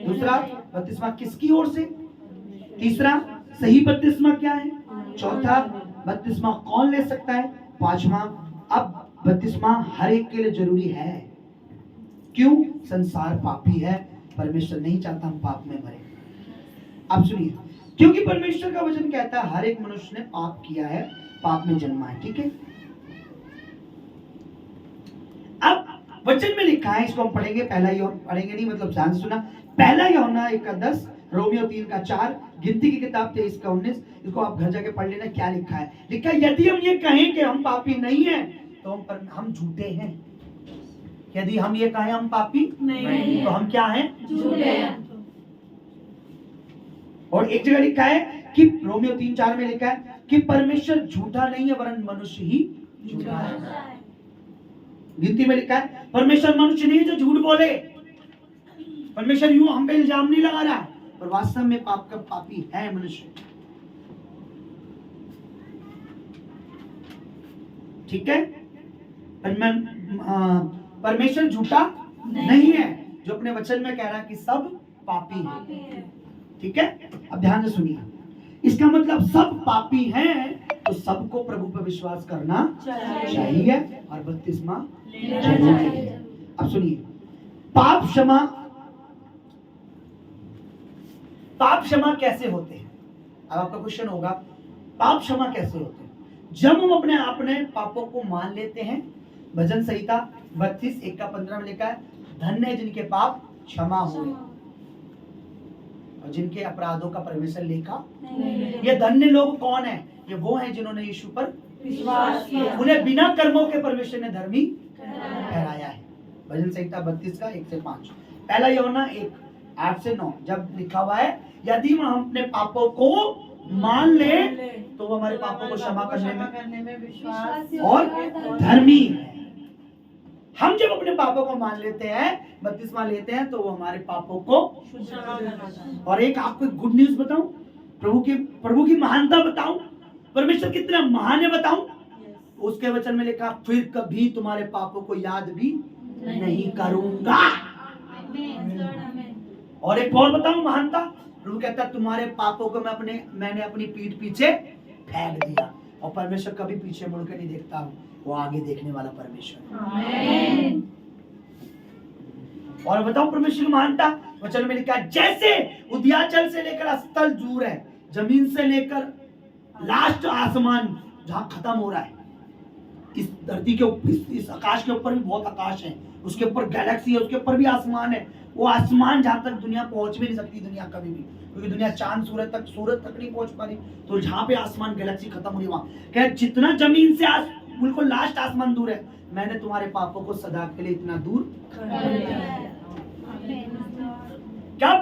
दूसरा, बपतिस्मा किसकी ओर से? तीसरा, सही बपतिस्मा क्या है? चौथा, बपतिस्मा कौन ले सकता है? पांचवा, अब बपतिस्मा हर एक के लिए जरूरी है। क्यों? संसार पापी है, परमेश्वर नहीं चाहता हम पाप में मरे। अब सुनिए, क्योंकि परमेश्वर का वचन कहता है हर एक मनुष्य ने पाप किया है, पाप में जन्मा है। ठीक है। अब वचन में लिखा है, इसको हम पढ़ेंगे। पहला यूहन्ना पढ़ेंगे नहीं, मतलब ध्यान से सुना। पहला यूहन्ना 1:10, रोमियो 3:4, गिनती की किताब 23:19। इसको आप घर जाके पढ़ लेना। क्या लिखा है? लिखा है, यदि हम ये कहें कि हम पापी नहीं हैं तो हम झूठे हैं। यदि हम ये कहें हम पापी नहीं तो हम क्या हैं? झूठे हैं। और एक जगह लिखा है कि रोमियो 3:4 में लिखा है कि परमेश्वर झूठा नहीं है वरन मनुष्य ही झूठा है। गिनती में लिखा है परमेश्वर मनुष्य नहीं जो झूठ बोले। परमेश्वर यूं हम पे इल्जाम नहीं लगा रहा, पर वास्तव में पाप का पापी है मनुष्य। ठीक है। परमेश्वर झूठा नहीं है, जो अपने वचन में कह रहा है कि सब पापी हैं। ठीक है। अब ध्यान से सुनिए, इसका मतलब सब पापी हैं तो सबको प्रभु पर विश्वास करना चाहिए और बपतिस्मा लेना चाहिए। अब सुनिए, पाप क्षमा कैसे होते हैं? अब आपका क्वेश्चन होगा, पाप क्षमा कैसे होते हैं? जब हम अपने पापों को मान लेते हैं। भजन संहिता 32:1-15 में लिखा है, धन्य है जिनके पाप क्षमा हुए और जिनके अपराधों का परमेश्वर लेखा नहीं। ये धन्य लोग कौन है? ये वो हैं जिन्होंने यीशु पर विश्वास किया, उन्हें बिना कर्मों के परमेश्वर ने धर्मी ठहराया है। भजन संहिता 32:1-5। पहला यूहन्ना 1:8-9 जब लिखा हुआ है, यदि हम अपने पापों को मान ले तो वो हमारे पापों को क्षमा करने में विश्वास और धर्मी है। हम जब अपने पापों को मान लेते हैं, बपतिस्मा लेते हैं, तो वो हमारे पापों को। और एक आपको गुड न्यूज बताऊं, प्रभु की महानता बताऊं, परमेश्वर कितना महान है बताऊं। उसके वचन में लिखा, फिर कभी तुम्हारे पापों को याद भी नहीं करूंगा। और एक और बताऊं महानता, प्रभु कहता है तुम्हारे पापों को मैंने अपनी पीठ पीछे फेंक दिया। और परमेश्वर कभी पीछे मुड़ के नहीं देखता, वो आगे देखने वाला परमेश्वर। आमीन। और बताओ परमेश्वर की महानता, वचन में लिखा है, जैसे उदयाचल से लेकर अस्तल दूर है, जमीन से लेकर लास्ट आसमान जहां खत्म हो रहा है, इस धरती के ऊपर, इस आकाश के ऊपर भी बहुत आकाश है, उसके ऊपर गैलेक्सी है, उसके ऊपर भी आसमान है। वो आसमान जहां तक दुनिया पहुंच भी नहीं सकती, दुनिया कभी भी, क्योंकि दुनिया चांद सूरज तक नहीं पहुंच पा रही। तो जहां पे आसमान गैलेक्सी खत्म हो रही, वहां क्या जितना जमीन से बिल्कुल लास्ट आसमान दूर है, मैंने तुम्हारे पापों को सदा के लिए इतना दूर कर दिया। क्या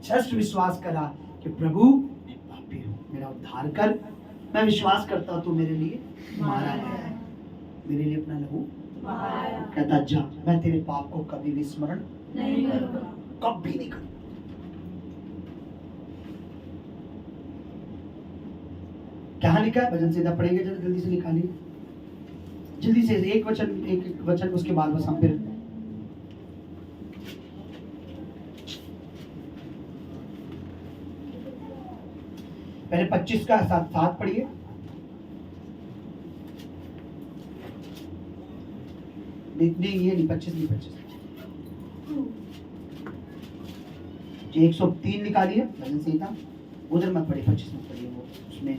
जस्ट विश्वास करा कि प्रभु पापी हूं, मेरा उद्धार कर। मैं विश्वास करता हूं तू मेरे लिए मारा गया है, मेरे लिए अपना लहू कहता, जा मैं तेरे पाप को कभी भी स्मरण नहीं करूंगा, कभी नहीं करूंगा। क्या लिखा है? भजन संहिता पढ़ेंगे, जल्दी से निकालिए, जल्दी से एक वचन उसके बाद बस हम फिर पहले 25 का साथ पढ़िए। नहीं ये नहीं 25 नहीं 103 निकालिए भजन संहिता। उधर मत पढ़िए, 25 मत पढ़िए, वो उसमें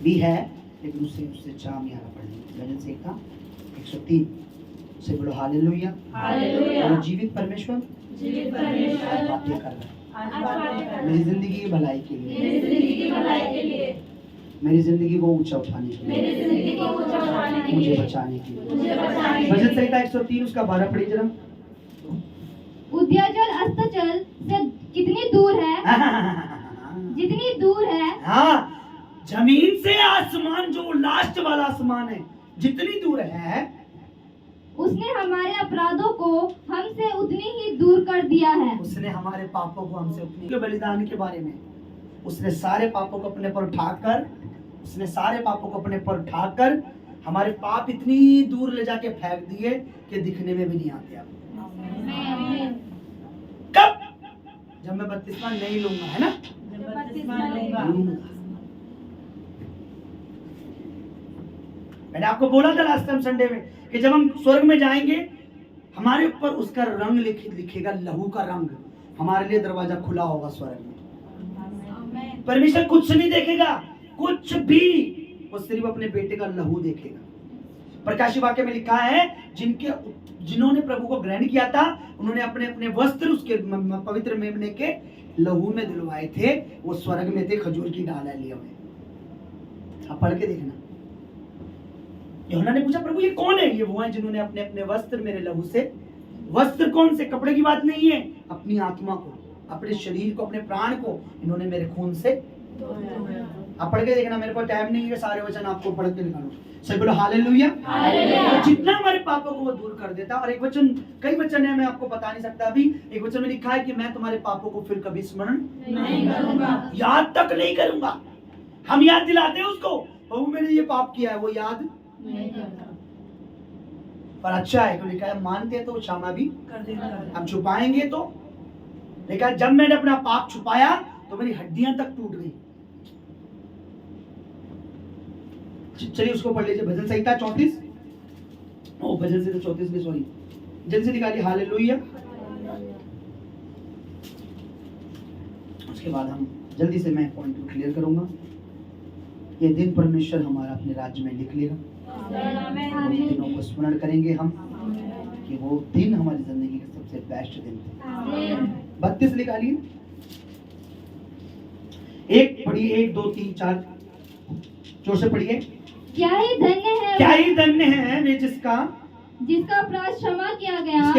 भी है लेकिन उससे चाम यहाँ पढ़िए। भजन संहिता 103 से बोलो हालेलुया। हालेलुया। जीवित परमेश्वर बातें कर रहा है मेरी जिंदगी की भलाई के लिए, मेरी जिंदगी को ऊंचा उठाने के लिए, मुझे बचाने के लिए। भजन संहिता 103 उसका 12 पढ़िए जरा। उदयाचल अस्ताचल से कितनी दूर है? जितनी दूर है, हाँ, जमीन से आसमान जो लास्ट वाला आसमान है, जितनी दूर है उसने हमारे अपराधों को हमसे उतनी ही दूर कर दिया है। उसने हमारे पापों को हमसे उतनी के बलिदान के बारे में उसने सारे पापों को अपने पर उठाकर हमारे पाप इतनी दूर ले जाके फेंक दिए कि दिखने में भी नहीं आते अब। कब? जब मैं बपतिस्मा नहीं लूंगा, है ना? लूंगा। मैंने आपको बोला था लास्ट टाइम संडे में कि जब हम स्वर्ग में जाएंगे हमारे ऊपर उसका रंग लिखेगा, लहू का रंग। हमारे लिए दरवाजा खुला होगा स्वर्ग में। परमेश्वर कुछ नहीं देखेगा, कुछ भी, वो सिर्फ अपने बेटे का लहू देखेगा। प्रकाशित वाक्य में लिखा है जिन्होंने प्रभु को ग्रहण किया था उन्होंने अपने अपने वस्त्र उसके पवित्र मेमने के लहू में धुलवाए थे। वो स्वर्ग में थे, खजूर की डाला लिए हुए। आप पढ़ के देखना। यूहन्ना ने पूछा, प्रभु ये कौन है? ये वो हैं जिन्होंने अपने अपने वस्त्र मेरे लहू से, वस्त्र कौन से? कपड़े की बात नहीं है, अपनी आत्मा को, अपने शरीर को, अपने प्राण को इन्होंने मेरे खून से। आप पढ़ के देखना, मेरे पास टाइम नहीं है सारे वचन आपको पढ़ के निकालूं। सही बोलो हालेलुया। तो जितना हमारे पापों को वो दूर कर देता। और एक वचन, कई वचन है, मैं आपको बता नहीं सकता अभी। एक वचन में लिखा है कि मैं तुम्हारे पापों को फिर कभी स्मरण नहीं करूंगा, याद तक नहीं करूंगा। हम याद दिलाते हैं उसको, प्रभु मैंने ये पाप किया है, वो याद नहीं करता। पर अच्छा है, तो लिखा है मानते हैं तो क्षमा भी कर देता। हम छुपाएंगे तो, लेकिन जब मैंने अपना पाप छुपाया तो मेरी हड्डियां तक टूट गई। चलिए उसको पढ़ लीजिए, भजन संहिता 34। भजन संहिता 34 में, सॉरी, जल्दी से निकालिए हालेलुया। उसके बाद हम जल्दी से मैं पॉइंट को क्लियर करूंगा। ये दिन परमेश्वर हमारा अपने राज्य में लिख लेगा। उन दिनों को स्मरण करेंगे हम कि वो दिन हमारी जिंदगी के सबसे बेस्ट दिन थे। 32 निकालिए, 1 पढ़िए, 1 2 3 4 जोर से पढ़िए। क्या ही धन्य है वे जिसका अपराध क्षमा किया गया,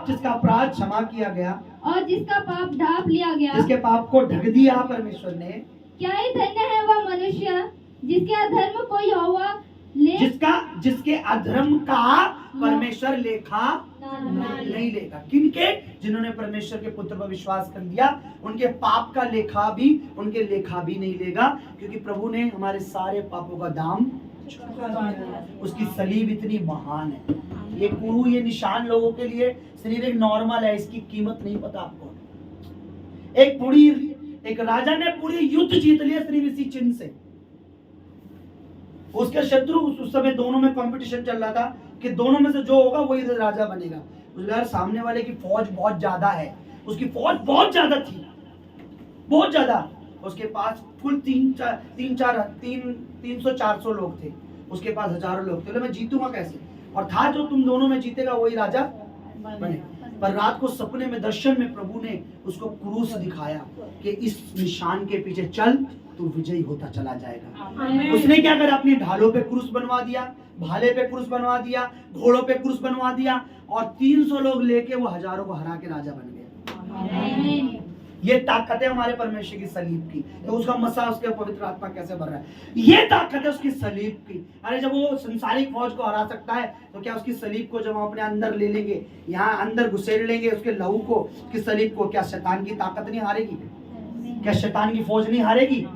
जिसका अपराध क्षमा किया गया और जिसका पाप ढांप लिया गया, जिसके पाप को ढक दिया परमेश्वर ने। क्या ही धन्य है वह मनुष्य जिसके अधर्म को यहोवा जिसके अधर्म का परमेश्वर लेखा नहीं लेगा। किनके? जिन्होंने परमेश्वर के पुत्र पर विश्वास कर दिया, उनके पाप का लेखा भी नहीं लेगा, क्योंकि प्रभु ने हमारे सारे पापों का दाम, उसकी सलीब इतनी महान है। ये कुरु, ये निशान लोगों के लिए सिर्फ एक नॉर्मल है, इसकी कीमत नहीं पता आपको। एक राजा ने पूरी युद्ध जीत लिया सिर्फ इसी चिन्ह से। उसके शत्रु, उस समय दोनों में कंपटीशन चल रहा था कि दोनों में से जो होगा वही राजा बनेगा। उसके सामने वाले की फौज बहुत ज्यादा है, उसकी फौज बहुत ज्यादा थी, बहुत ज्यादा। उसके पास कुल 300-400 लोग थे, उसके पास हजारों लोग थे। मैं जीतूंगा कैसे? और था जो तुम दोनों में जीतेगा वही राजा बने। पर रात को सपने में, दर्शन में प्रभु ने उसको क्रूस दिखाया कि इस निशान के पीछे चल, तू विजयी होता चला जाएगा। उसने क्या करा? अपनी ढालों पे क्रूस बनवा दिया, भाले पे क्रूस बनवा दिया, घोड़ों पे क्रूस बनवा दिया, और 300 लोग लेके वो हजारों को हरा के राजा बन गया। ये ताकत है हमारे परमेश्वर की सलीब की। तो उसका मसा, उसके पवित्र आत्मा कैसे भर रहा है, ये ताकत है उसकी सलीब की। अरे जब वो संसारिक फौज को हरा सकता है तो क्या उसकी सलीब को जब हम अपने अंदर ले लेंगे, यहाँ अंदर घुसेड़ लेंगे उसके लहू को, उसकी सलीब को, क्या शैतान की ताकत नहीं हारेगी? क्या शैतान की फौज नहीं हारेगी?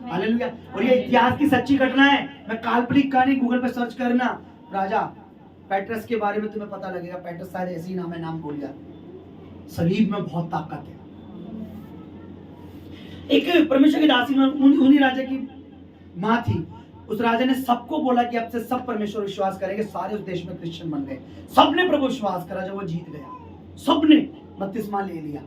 हालेलुया। और ये इतिहास की सच्ची घटना है। मैं काल्पनिक कहानी गूगल पे सर्च करना, राजा पेट्रस के बारे में तुम्हें पता लगेगा। पेट्रस शायद ऐसे ही नाम है, नाम भूल गया। सलीब में बहुत ताकत है। एक परमेश्वर की दासी में उन्हीं राजा की माँ थी। उस राजा ने सबको बोला कि अब से सब परमेश्वर विश्वास करेंगे। सारे उस देश में क्रिश्चियन बन गए, सबने प्रभु विश्वास करा। जब वो जीत गया, सबने बपतिस्मा ले लिया।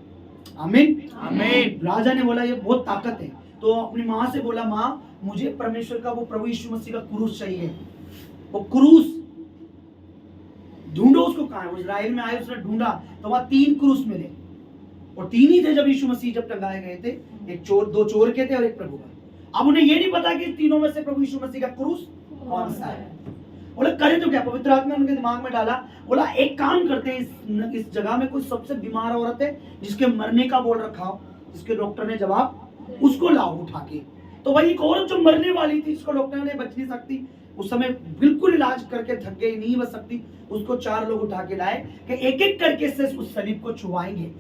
आमीन आमीन। राजा ने बोला ये बहुत ताकत है, तो अपनी माँ से बोला, माँ मुझे परमेश्वर का वो प्रभु यीशु मसीह का क्रूस चाहिए। वो क्रूस ढूंढो, उसको कहाँ है? वो इजराइल में आए, उसने ढूंढा तो वहां 3 क्रूस मिले, और 3 ही थे जब यीशु मसीह जब टंगाए गए थे। एक चोर, 2 चोर के थे और एक प्रभु का। अब उन्हें ये नहीं पता कि तीनों में से प्रभु यीशु मसीह का क्रूस कौन सा है। बोले करे तो क्या? पवित्र आत्मा उनके दिमाग में डाला। बोला एक काम करते हैं, इस जगह में कोई सबसे बीमार औरत है जिसके मरने का बोल रखा हो, जिसके डॉक्टर ने जवाब, उसको लाओ उठा के। तो वही एक औरत जो मरने वाली थी, जिसको डॉक्टर ने बच नहीं सकती, उस समय बिल्कुल इलाज करके थक गई, नहीं बच सकती, उसको 4 लोग उठा के लाए कि एक एक करके से उस सलीब को छुआएंगे।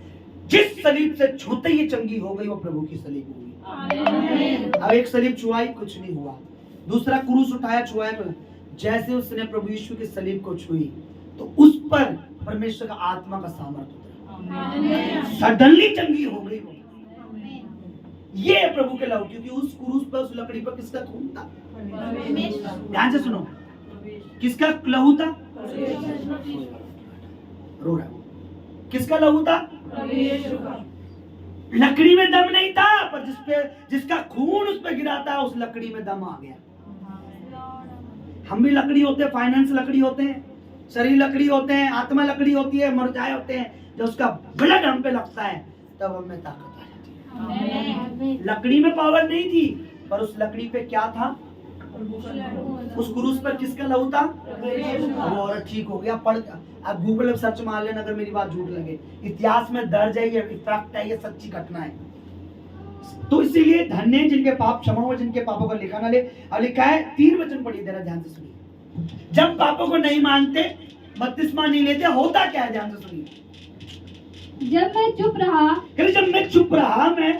जिस सलीब से छूते ही चंगी हो गई वो प्रभु की सलीब हो गई। अब एक सलीब छुआई, कुछ नहीं हुआ। दूसरा क्रूस उठाया, छुआया, तो जैसे उसने प्रभु यीशु की सलीब को छुई तो उस पर परमेश्वर का आत्मा का सामर्थ्य उतरा, सडनली चंगी हो गई वो। ये है प्रभु के लहू, क्योंकि उस क्रूस पर, उस लकड़ी पर किसका खून था? ध्यान से सुनो, किसका लहू था? रो रहा, किसका लहू था? लकड़ी में दम नहीं था, पर जिसका खून उस पर गिरा था उस लकड़ी में दम आ गया। हम भी लकड़ी होते हैं, फाइनेंस लकड़ी होते हैं, शरीर लकड़ी होते हैं, आत्मा लकड़ी होती है, मुरझाए होते हैं। जब उसका ब्लड हम पे लगता है तब हमें ताकत आ जाती है। लकड़ी में पावर नहीं थी, पर उस लकड़ी पे क्या था? उस क्रूस पर किसका लहू था? वो औरत ठीक हो गया। पढ़, अब गूगल में सर्च मार लेना अगर मेरी बात झूठ लगे, इतिहास में दर्ज है, ये फैक्ट है, ये सच्ची घटना है। तो इसीलिए धन्य जिनके पाप क्षमा हो, जिनके पापों का लिखा ना ले। अब लिखा है, 3 वचन पढ़िए, जरा ध्यान से सुनिए। जब पापों को नहीं मानते, बपतिस्मा नहीं लेते, होता क्या है? ध्यान से सुनिए। जब मैं चुप रहा, जब मैं चुप रहा, मैं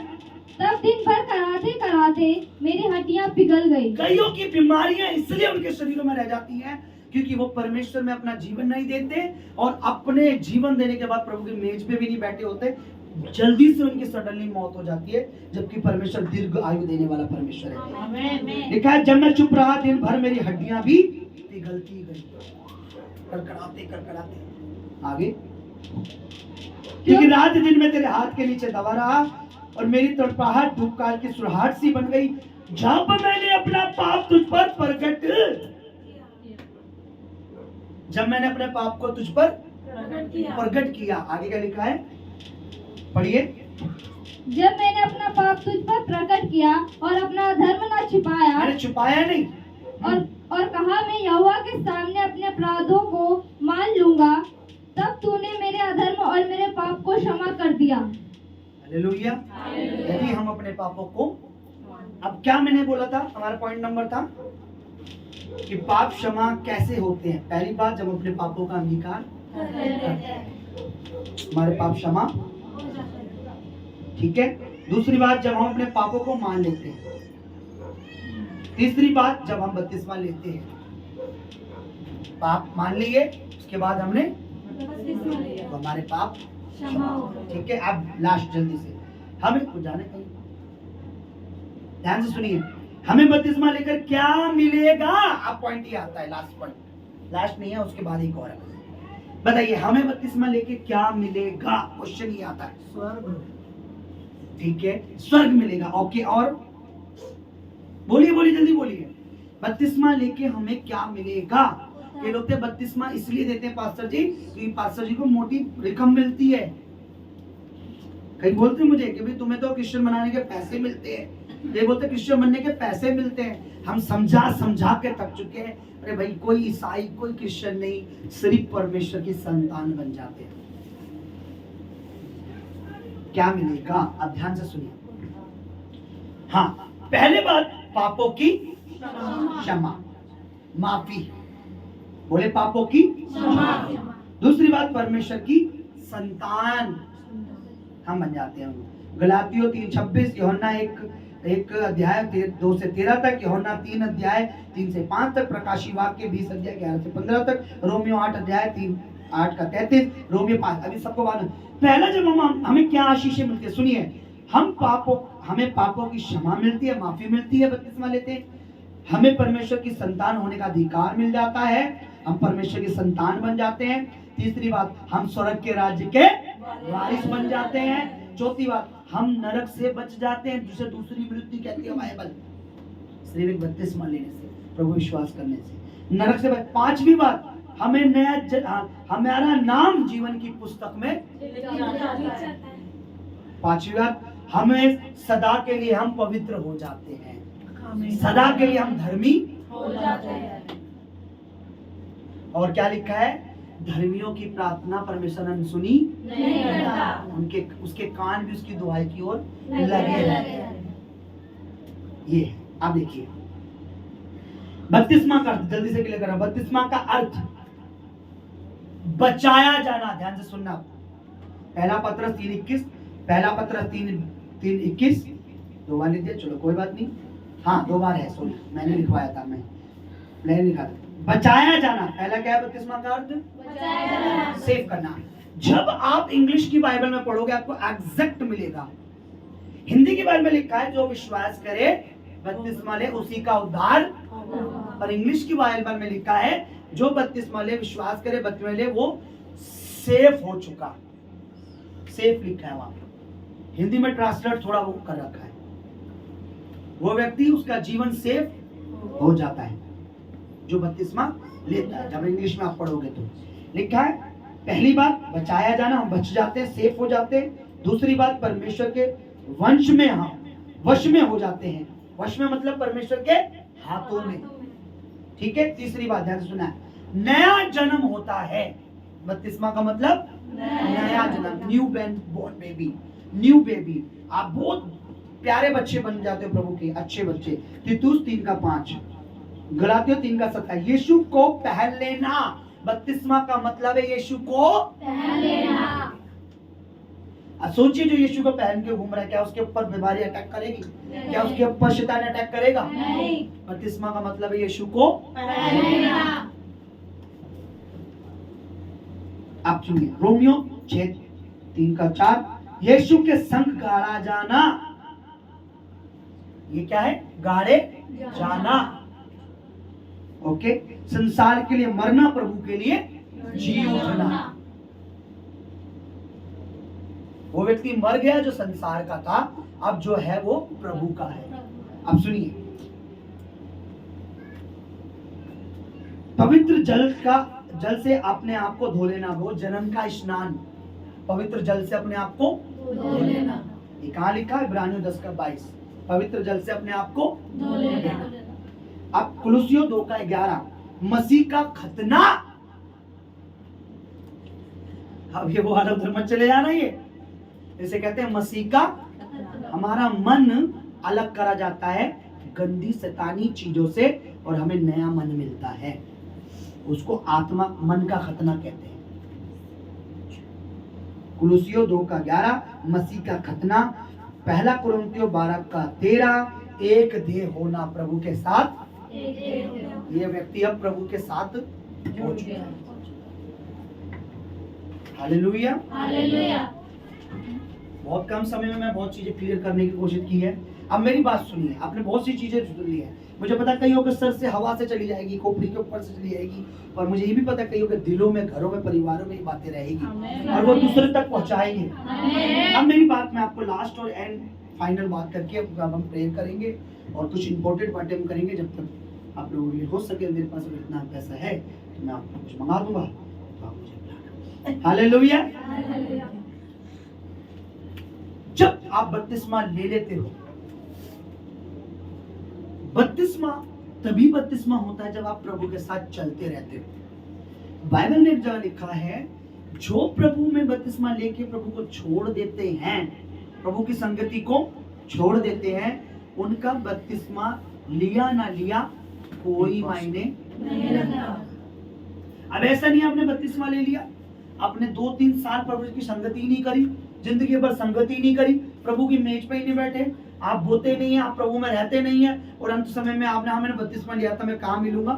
तब दिन भर कराते कराते मेरी हड्डियां पिघल गई। कईयों की बीमारियां इसलिए उनके शरीरों में रह जाती हैं क्योंकि वो परमेश्वर में अपना जीवन नहीं देते, और अपने जीवन देने के बाद प्रभु की मेज पे भी नहीं बैठे होते। जल्दी से उनकी सडनली मौत हो जाती है, जबकि परमेश्वर दीर्घ आयु देने वाला परमेश्वर है। लिखा है, जब मैं चुप रहा दिन भर मेरी हड्डियां भी पिघलती गई, कड़कड़ाते कड़कड़ाते। आगे, क्योंकि रात दिन में तेरे हाथ के नीचे दबा रहा और मेरी तड़पाहट धूपकाल की सुरहाट सी बन गई। जब मैंने अपना पाप तुझ पर प्रकट, जब मैंने अपने पाप को तुझ पर प्रकट किया। आगे क्या लिखा है? पढ़िए। जब मैंने अपना पाप तुझ पर प्रकट किया और अपना धर्म न छिपाया, मैंने छुपाया नहीं, और कहा मैं यहोवा के सामने अपने अपराधों को मान लूंगा, तब तूने मेरे अधर्म और मेरे पाप को क्षमा कर दिया। हालेलुया। यदि हम अपने पापों को, अब क्या मैंने बोला था, हमारा पॉइंट नंबर था कि पाप क्षमा कैसे होते हैं। पहली बात, जब अपने पापों का अंगीकार करते हैं, हमारे पाप क्षमा, ठीक है। दूसरी बात, जब हम अपने पापों को मान लेते हैं। तीसरी बात, जब हम बपतिस्मा लेते हैं, पाप मान लिए, उसके बाद हमने तो हमारे पाप क्षमा, ठीक है। अब लास्ट, जल्दी से, हमें कुछ जाने कहीं, ध्यान से सुनिए, हमें बपतिस्मा लेकर क्या मिलेगा? अब पॉइंट ये आता है, लास्ट पॉइंट, लास्ट नहीं है, उसके बाद एक और है। बताइए, हमें बपतिस्मा लेके क्या मिलेगा? क्वेश्चन ये आता है। स्वर्ग, ठीक है, स्वर्ग मिलेगा। ओके, और बोलिए बोलिए, जल्दी बोलिए, बपतिस्मा लेके हमें क्या मिलेगा? ये लोग बपतिस्मा इसलिए देते हैं पास्टर जी, क्योंकि पास्टर जी को मोटी रकम मिलती है। कई बोलते हैं मुझे कि भाई तुम्हें तो क्रिश्चियन बनाने के पैसे मिलते हैं, ये बोलते क्रिश्चियन बनने के पैसे मिलते हैं। हम समझा समझा के थक चुके हैं। अरे भाई, कोई ईसाई, कोई क्रिश्चियन नहीं, सिर्फ परमेश्वर की संतान बन जाते हैं। क्या मिलेगा? अब ध्यान से सुनिए। हाँ, पहले बात, पापों की क्षमा, माफी। बोले, पापों की क्षमा। दूसरी बात, परमेश्वर की संतान हम बन जाते हैं। गलातियों 3:26, यूहन्ना 1 अध्याय 2 से 13 तक, यूहन्ना 3 अध्याय 3 से 5 तक, प्रकाशी वाक्य 20 अध्याय 11 से 15 तक, रोमियो 8 अध्याय 8 का 33, रोमियो 5। अभी सबको बात, पहला जब हमें क्या आशीषें मिलती है, सुनिए। हमें पापों की क्षमा मिलती है, माफी मिलती है, बपतिस्मा लेते हैं। हमें परमेश्वर की संतान होने का अधिकार मिल जाता है, हम परमेश्वर की संतान बन जाते हैं। तीसरी बात, हम स्वर्ग के राज्य के वारिस बन जाते हैं। चौथी बात, हम नरक से बच जाते हैं, जिसे दूसरी मृत्यु कहती है बाइबल, सिर्फ बपतिस्मा लेने से, प्रभु विश्वास करने से नरक से बच। पांचवी बात, हमें हमारा नाम जीवन की पुस्तक में। पांचवी बात, हमें सदा के लिए हम पवित्र हो जाते हैं, सदा के लिए हम धर्मी हो जाते हैं। और क्या लिखा है? धर्मियों की प्रार्थना परमेश्वर ने सुनी नहीं करता, उसके कान भी उसकी दुआई की ओर लगे। ये आप देखिए, बपतिस्मा का अर्थ जल्दी से क्लियर करा। बपतिस्मा का अर्थ बचाया जाना। ध्यान से सुनना। पहला पत्रस 3:21, पहला पत्रस 3:21 दो बार लिख दिया, चलो कोई बात नहीं। हाँ 2 बार है, सॉरी मैंने लिखवाया था, मैंने लिखा था बचाया जाना। पहला क्या है बपतिस्मा का अर्थ? बचाया जाना, सेव करना। जब आप इंग्लिश की बाइबल में पढ़ोगे आपको एग्जैक्ट मिलेगा। हिंदी की बाइबल में लिखा है जो विश्वास करे बपतिस्मा ले उसी का उद्धार, और इंग्लिश की बाइबल में लिखा है जो बपतिस्मा ले विश्वास करे बपतिस्मा ले वो सेफ हो चुका। सेफ लिखा है वहां पे। हिंदी में ट्रांसलेट थोड़ा वो कर रखा है। वो व्यक्ति उसका जीवन सेफ हो जाता है जो बपतिस्मा लेता है। जब इंग्लिश में आप पढ़ोगे तो लिखा है पहली बात बचाया जाना, हम बच जाते हैं, सेफ हो जाते हैं। दूसरी बात परमेश्वर के वंश में हम वश में हो जाते हैं। वश में मतलब परमेश्वर के हाथों में, ठीक है। तीसरी बात ध्यान से सुना है, नया जन्म होता है। बपतिस्मा का मतलब नया जन्म, newborn baby, new baby. आप बहुत प्यारे बच्चे बन जाते हो प्रभु के, अच्छे बच्चे। तीतुस 3:5, गलातियों 3:7। यीशु को पहन लेना। बपतिस्मा का मतलब है यीशु को पहन लेना। सोचिए जो यीशु को पहन के घूम रहा है, क्या उसके ऊपर बीमारी अटैक करेगी? क्या उसके ऊपर शैतान अटैक करेगा? नहीं। बपतिस्मा का मतलब है यीशु को पहन लेना। आप सुनिए रोमियो 6:3-4, यीशु के संग गाड़ा जाना। ये क्या है? गाड़े जाना। ओके। संसार के लिए मरना, प्रभु के लिए जी उठना। वो व्यक्ति मर गया जो संसार का था, अब जो है वो प्रभु का है। अब सुनिए, पवित्र जल से अपने आप को धो लेना। वो जन्म का स्नान, पवित्र जल से अपने आप को धो लेना। ये कहाँ लिखा है? इब्रानियों 10:22, पवित्र जल से अपने आप को धो लेना। अब कुलुसियों 2:11, मसीह का खतना। अब ये वो वाला उधर मत चले जाना। ये इसे कहते हैं मसीह का। हमारा मन अलग करा जाता है गंदी शैतानी चीजों से और हमें नया मन मिलता है। उसको आत्मा मन का खतना कहते हैं। कुलुसियों 2:11 मसीह का खतना। पहला कुरिन्थियों 12:13 एक देह होना प्रभु के साथ। ये व्यक्ति अब प्रभु के साथ हो चुका है। हालेलुया। हालेलुया। बहुत कम समय में मैं बहुत चीजें क्लियर करने की कोशिश की है। अब मेरी बात सुनिए, आपने बहुत सी चीजें सुन ली है। मुझे पता कईयों के सर से हवा से चली जाएगी, खोपड़ी के ऊपर से चली जाएगी, और मुझे ये भी पता कईयों के दिलों में, घरों में, परिवारों में ये बातें रहेगी और वो दूसरे तक पहुंचाएंगे। अब मेरी बात मैं आपको लास्ट और एंड फाइनल बात करके अब हम प्रेयर करेंगे और कुछ इंपॉर्टेंट बातें हम करेंगे। जब तक आप लोगों के लिए हो सके, मेरे पास अगर इतना पैसा है तो मैं आपको कुछ मंगा दूंगा, तो आप मुझे बुलाना। हालेलुया। जब आप बपतिस्मा ले लेते हो, बपतिस्मा तभी बपतिस्मा होता है जब आप प्रभु के साथ चलते रहते हो। बाइबल में एक जगह लिखा है जो प्रभु में बपतिस्मा लेके प्रभु को छोड़ देते हैं, प्रभु की संगति को छोड़ देते हैं, उनका बपतिस्मा लिया ना लिया कोई मायने नहीं रखता। अब ऐसा नहीं आपने बपतिस्मा ले लिया, आपने 2-3 साल प्रभु की संगति ही नहीं करी, जिंदगी भर संगति नहीं करी, प्रभु की मेज पे ही नहीं बैठे, आप बोते नहीं है, आप प्रभु में रहते नहीं है, और अंत समय में आपने मैंने बपतिस्मा लिया था, मैं कहाँ मिलूंगा?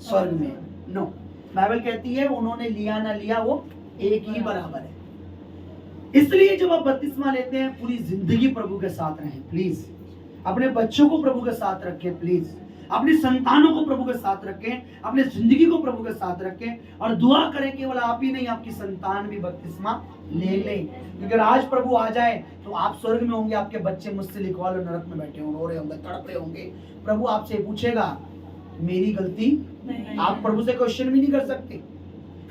स्वर्ग में। नो, बाइबल कहती है उन्होंने लिया ना लिया वो एक ही बराबर है। इसलिए जब आप बपतिस्मा लेते हैं पूरी जिंदगी प्रभु के साथ रहें प्लीज। अपने बच्चों को प्रभु के साथ रखें प्लीज, अपनी संतानों को प्रभु के साथ रखें, अपने जिंदगी को प्रभु के साथ रखें, और दुआ करें केवल आप ही नहीं आपकी संतान भी बपतिस्मा ले ले। क्योंकि आज प्रभु आ जाए तो आप स्वर्ग में होंगे, आपके बच्चे मुझसे लिखवा लो नरक में बैठे होंगे, रो रहे होंगे, तड़प रहे होंगे। प्रभु आपसे पूछेगा मेरी गलती? आप प्रभु से क्वेश्चन भी नहीं कर सकते।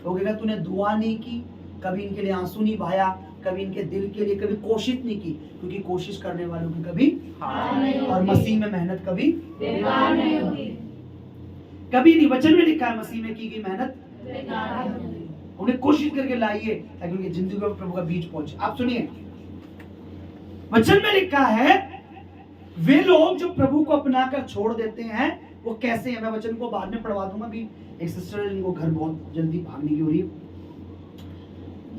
वो कहेगा तूने दुआ नहीं की, कभी इनके लिए आंसू नहीं बहाया, कभी इनके दिल के लिए कभी कोशिश नहीं की, क्योंकि कोशिश करने वालों की कभी और मसीह में मेहनत कभी बेकार नहीं होगी। कभी नहीं। वचन में लिखा है मसीह में की गई मेहनत बेकार नहीं। उन्हें कोशिश करके लाइए ताकि उनकी जिंदगी में प्रभु का बीज पहुंचे। आप सुनिए, वचन में लिखा है वे लोग जो प्रभु को अपनाकर छोड़ देते हैं वो कैसे है, मैं वचन को बाद में पढ़वा दूंगा। अभी एक सिस्टर जिनको घर बहुत जल्दी भागने की हो रही है।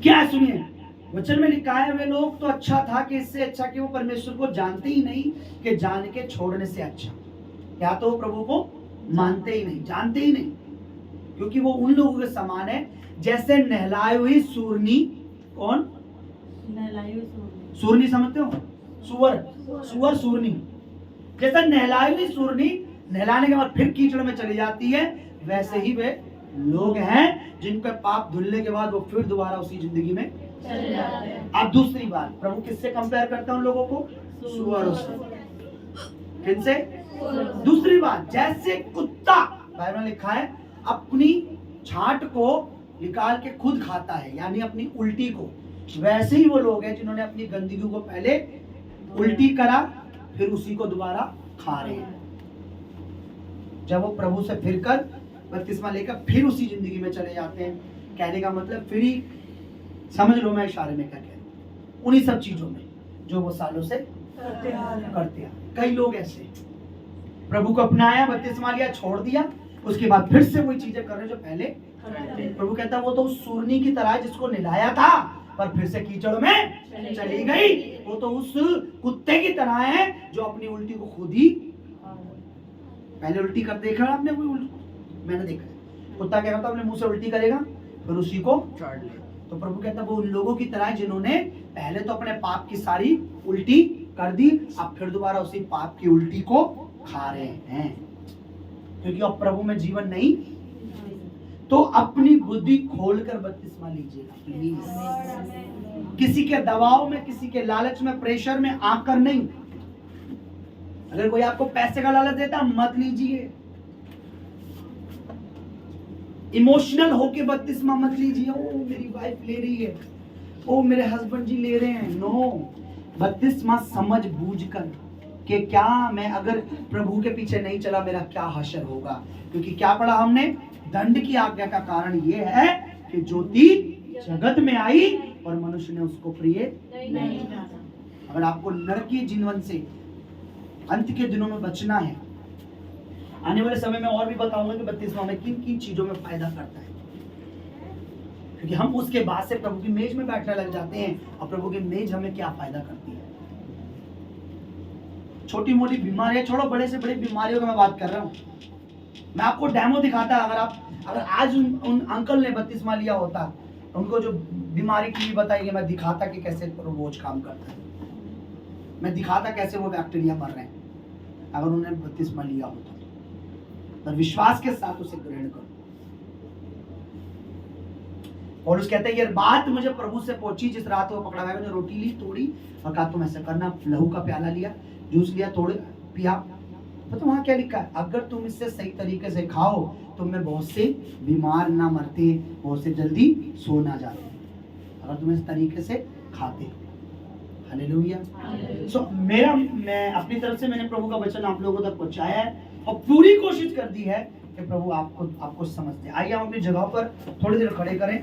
क्या सुनिए, वचन में लिखा है वे लोग तो अच्छा था कि इससे अच्छा कि वो परमेश्वर को जानते ही नहीं, कि जान के छोड़ने से अच्छा। या तो वो प्रभु को मानते ही नहीं, जानते ही नहीं, क्योंकि वो उन लोगों के समान है जैसे नहलाई हुई सूरनी। कौन? नहलाई हुई सूरनी। सूरनी समझते हो? सुअर सूरनी। जैसा नहलाई हुई सूरनी नहलाने के बाद फिर कीचड़ में चली जाती है, वैसे ही वे लोग हैं जिनका पाप धुलने के बाद वो फिर दोबारा उसी जिंदगी में चले जाते हैं। अब दूसरी बात, प्रभु किससे कंपेयर करता है उन लोगों को? सुअरों से। किनसे? दूसरी बात, जैसे कुत्ता, बाइबल में लिखा है, अपनी छांट को निकाल के खुद खाता है, यानी अपनी उल्टी को, वैसे ही वो लोग हैं जिन्होंने अपनी गंदगी को पहले उल्टी करा, फिर उसी को दोबारा खा रहे हैं। जब वो प्रभु से फिरकर बपतिस्मा लेकर फिर उसी जिंदगी में चले जाते हैं। कहने का मतलब फिर ही समझ लो मैं इशारे में क्या कह रहा हूं, उन्हीं सब चीजों में जो वो सालों से करते आ रहे। कई लोग ऐसे प्रभु को अपनाया, बपतिस्मा लिया, छोड़ दिया, उसके बाद फिर से वही चीजें कर रहे जो पहले। प्रभु कहता है वो तो उस सूरनी की तरह जिसको नहलाया था पर फिर से कीचड़ में चली गई। वो तो उस कुत्ते की तरह है जो अपनी उल्टी को खुद ही पहले उल्टी कर। देखा आपने कोई उल्टी? मैंने देखा है। कुत्ता क्या करता है, अपने मुंह से उल्टी करेगा फिर उसी को चाट ले। तो प्रभु कहता है वो उन लोगों की तरह है जिन्होंने पहले तो अपने पाप की सारी उल्टी कर दी, अब फिर दोबारा उसी पाप की उल्टी को खा रहे हैं, क्योंकि अब प्रभु में जीवन नहीं। तो अपनी बुद्धि खोलकर बपतिस्मा लीजिएगा प्लीज। किसी के दबाव में, किसी के लालच में, प्रेशर में आकर नहीं। अगर कोई आपको पैसे का लालच देता मत लीजिए। इमोशनल होके बपतिस्मा मत लीजिए। ओ मेरी वाइफ ले रही है, ओ मेरे हस्बैंड जी ले रहे हैं। नो, बपतिस्मा समझ बूझ कर कि क्या मैं अगर प्रभु के पीछे नहीं चला मेरा क्या हश्र होगा। क्योंकि क्या पढ़ा हमने? दंड की आज्ञा का कारण यह है कि ज्योति जगत में आई और मनुष्य ने उसको प्रिय नहीं जाना। अगर आपको नरकीय जीवन से अंत के दिनों में बचना है, आने वाले समय में और भी बताऊंगा कि बपतिस्मा में किन किन चीजों में फायदा करता है, क्योंकि हम उसके बाद से प्रभु की मेज में बैठने लग जाते हैं और प्रभु की मेज हमें क्या फायदा करती है। छोटी मोटी बीमारियां छोड़ो, बड़े से बड़ी बीमारियों की मैं बात कर रहा हूँ। मैं आपको डेमो दिखाता, अगर आज उन अंकल ने बपतिस्मा लिया होता, उनको जो बीमारी की बताई, मैं दिखाता कि कैसे रोज काम करता है, मैं दिखाता कैसे वो बैक्टीरिया मर रहे हैं, अगर उन्होंने बपतिस्मा लिया होता। पर विश्वास के साथ उसे ग्रहण करो। और उस कहते हैं ये बात मुझे प्रभु से पहुंची जिस रात वो पकड़ा गया, रोटी ली, तोड़ी और कहा तुम ऐसा करना, लहू का प्याला लिया, जूस लिया, तोड़े, पिया। तो वहां क्या लिखा है? अगर तुम इससे सही तरीके से खाओ तो मैं बहुत से बीमार ना मरते, बहुत से जल्दी सो ना जाते, अगर तुम इस तरीके से खाते। हालेलुया। मैं अपनी तरफ से मैंने प्रभु का वचन आप लोगों तक पहुंचाया है और पूरी कोशिश कर दी है कि प्रभु आपको समझते। आइए हम अपनी जगह पर थोड़ी देर खड़े करें।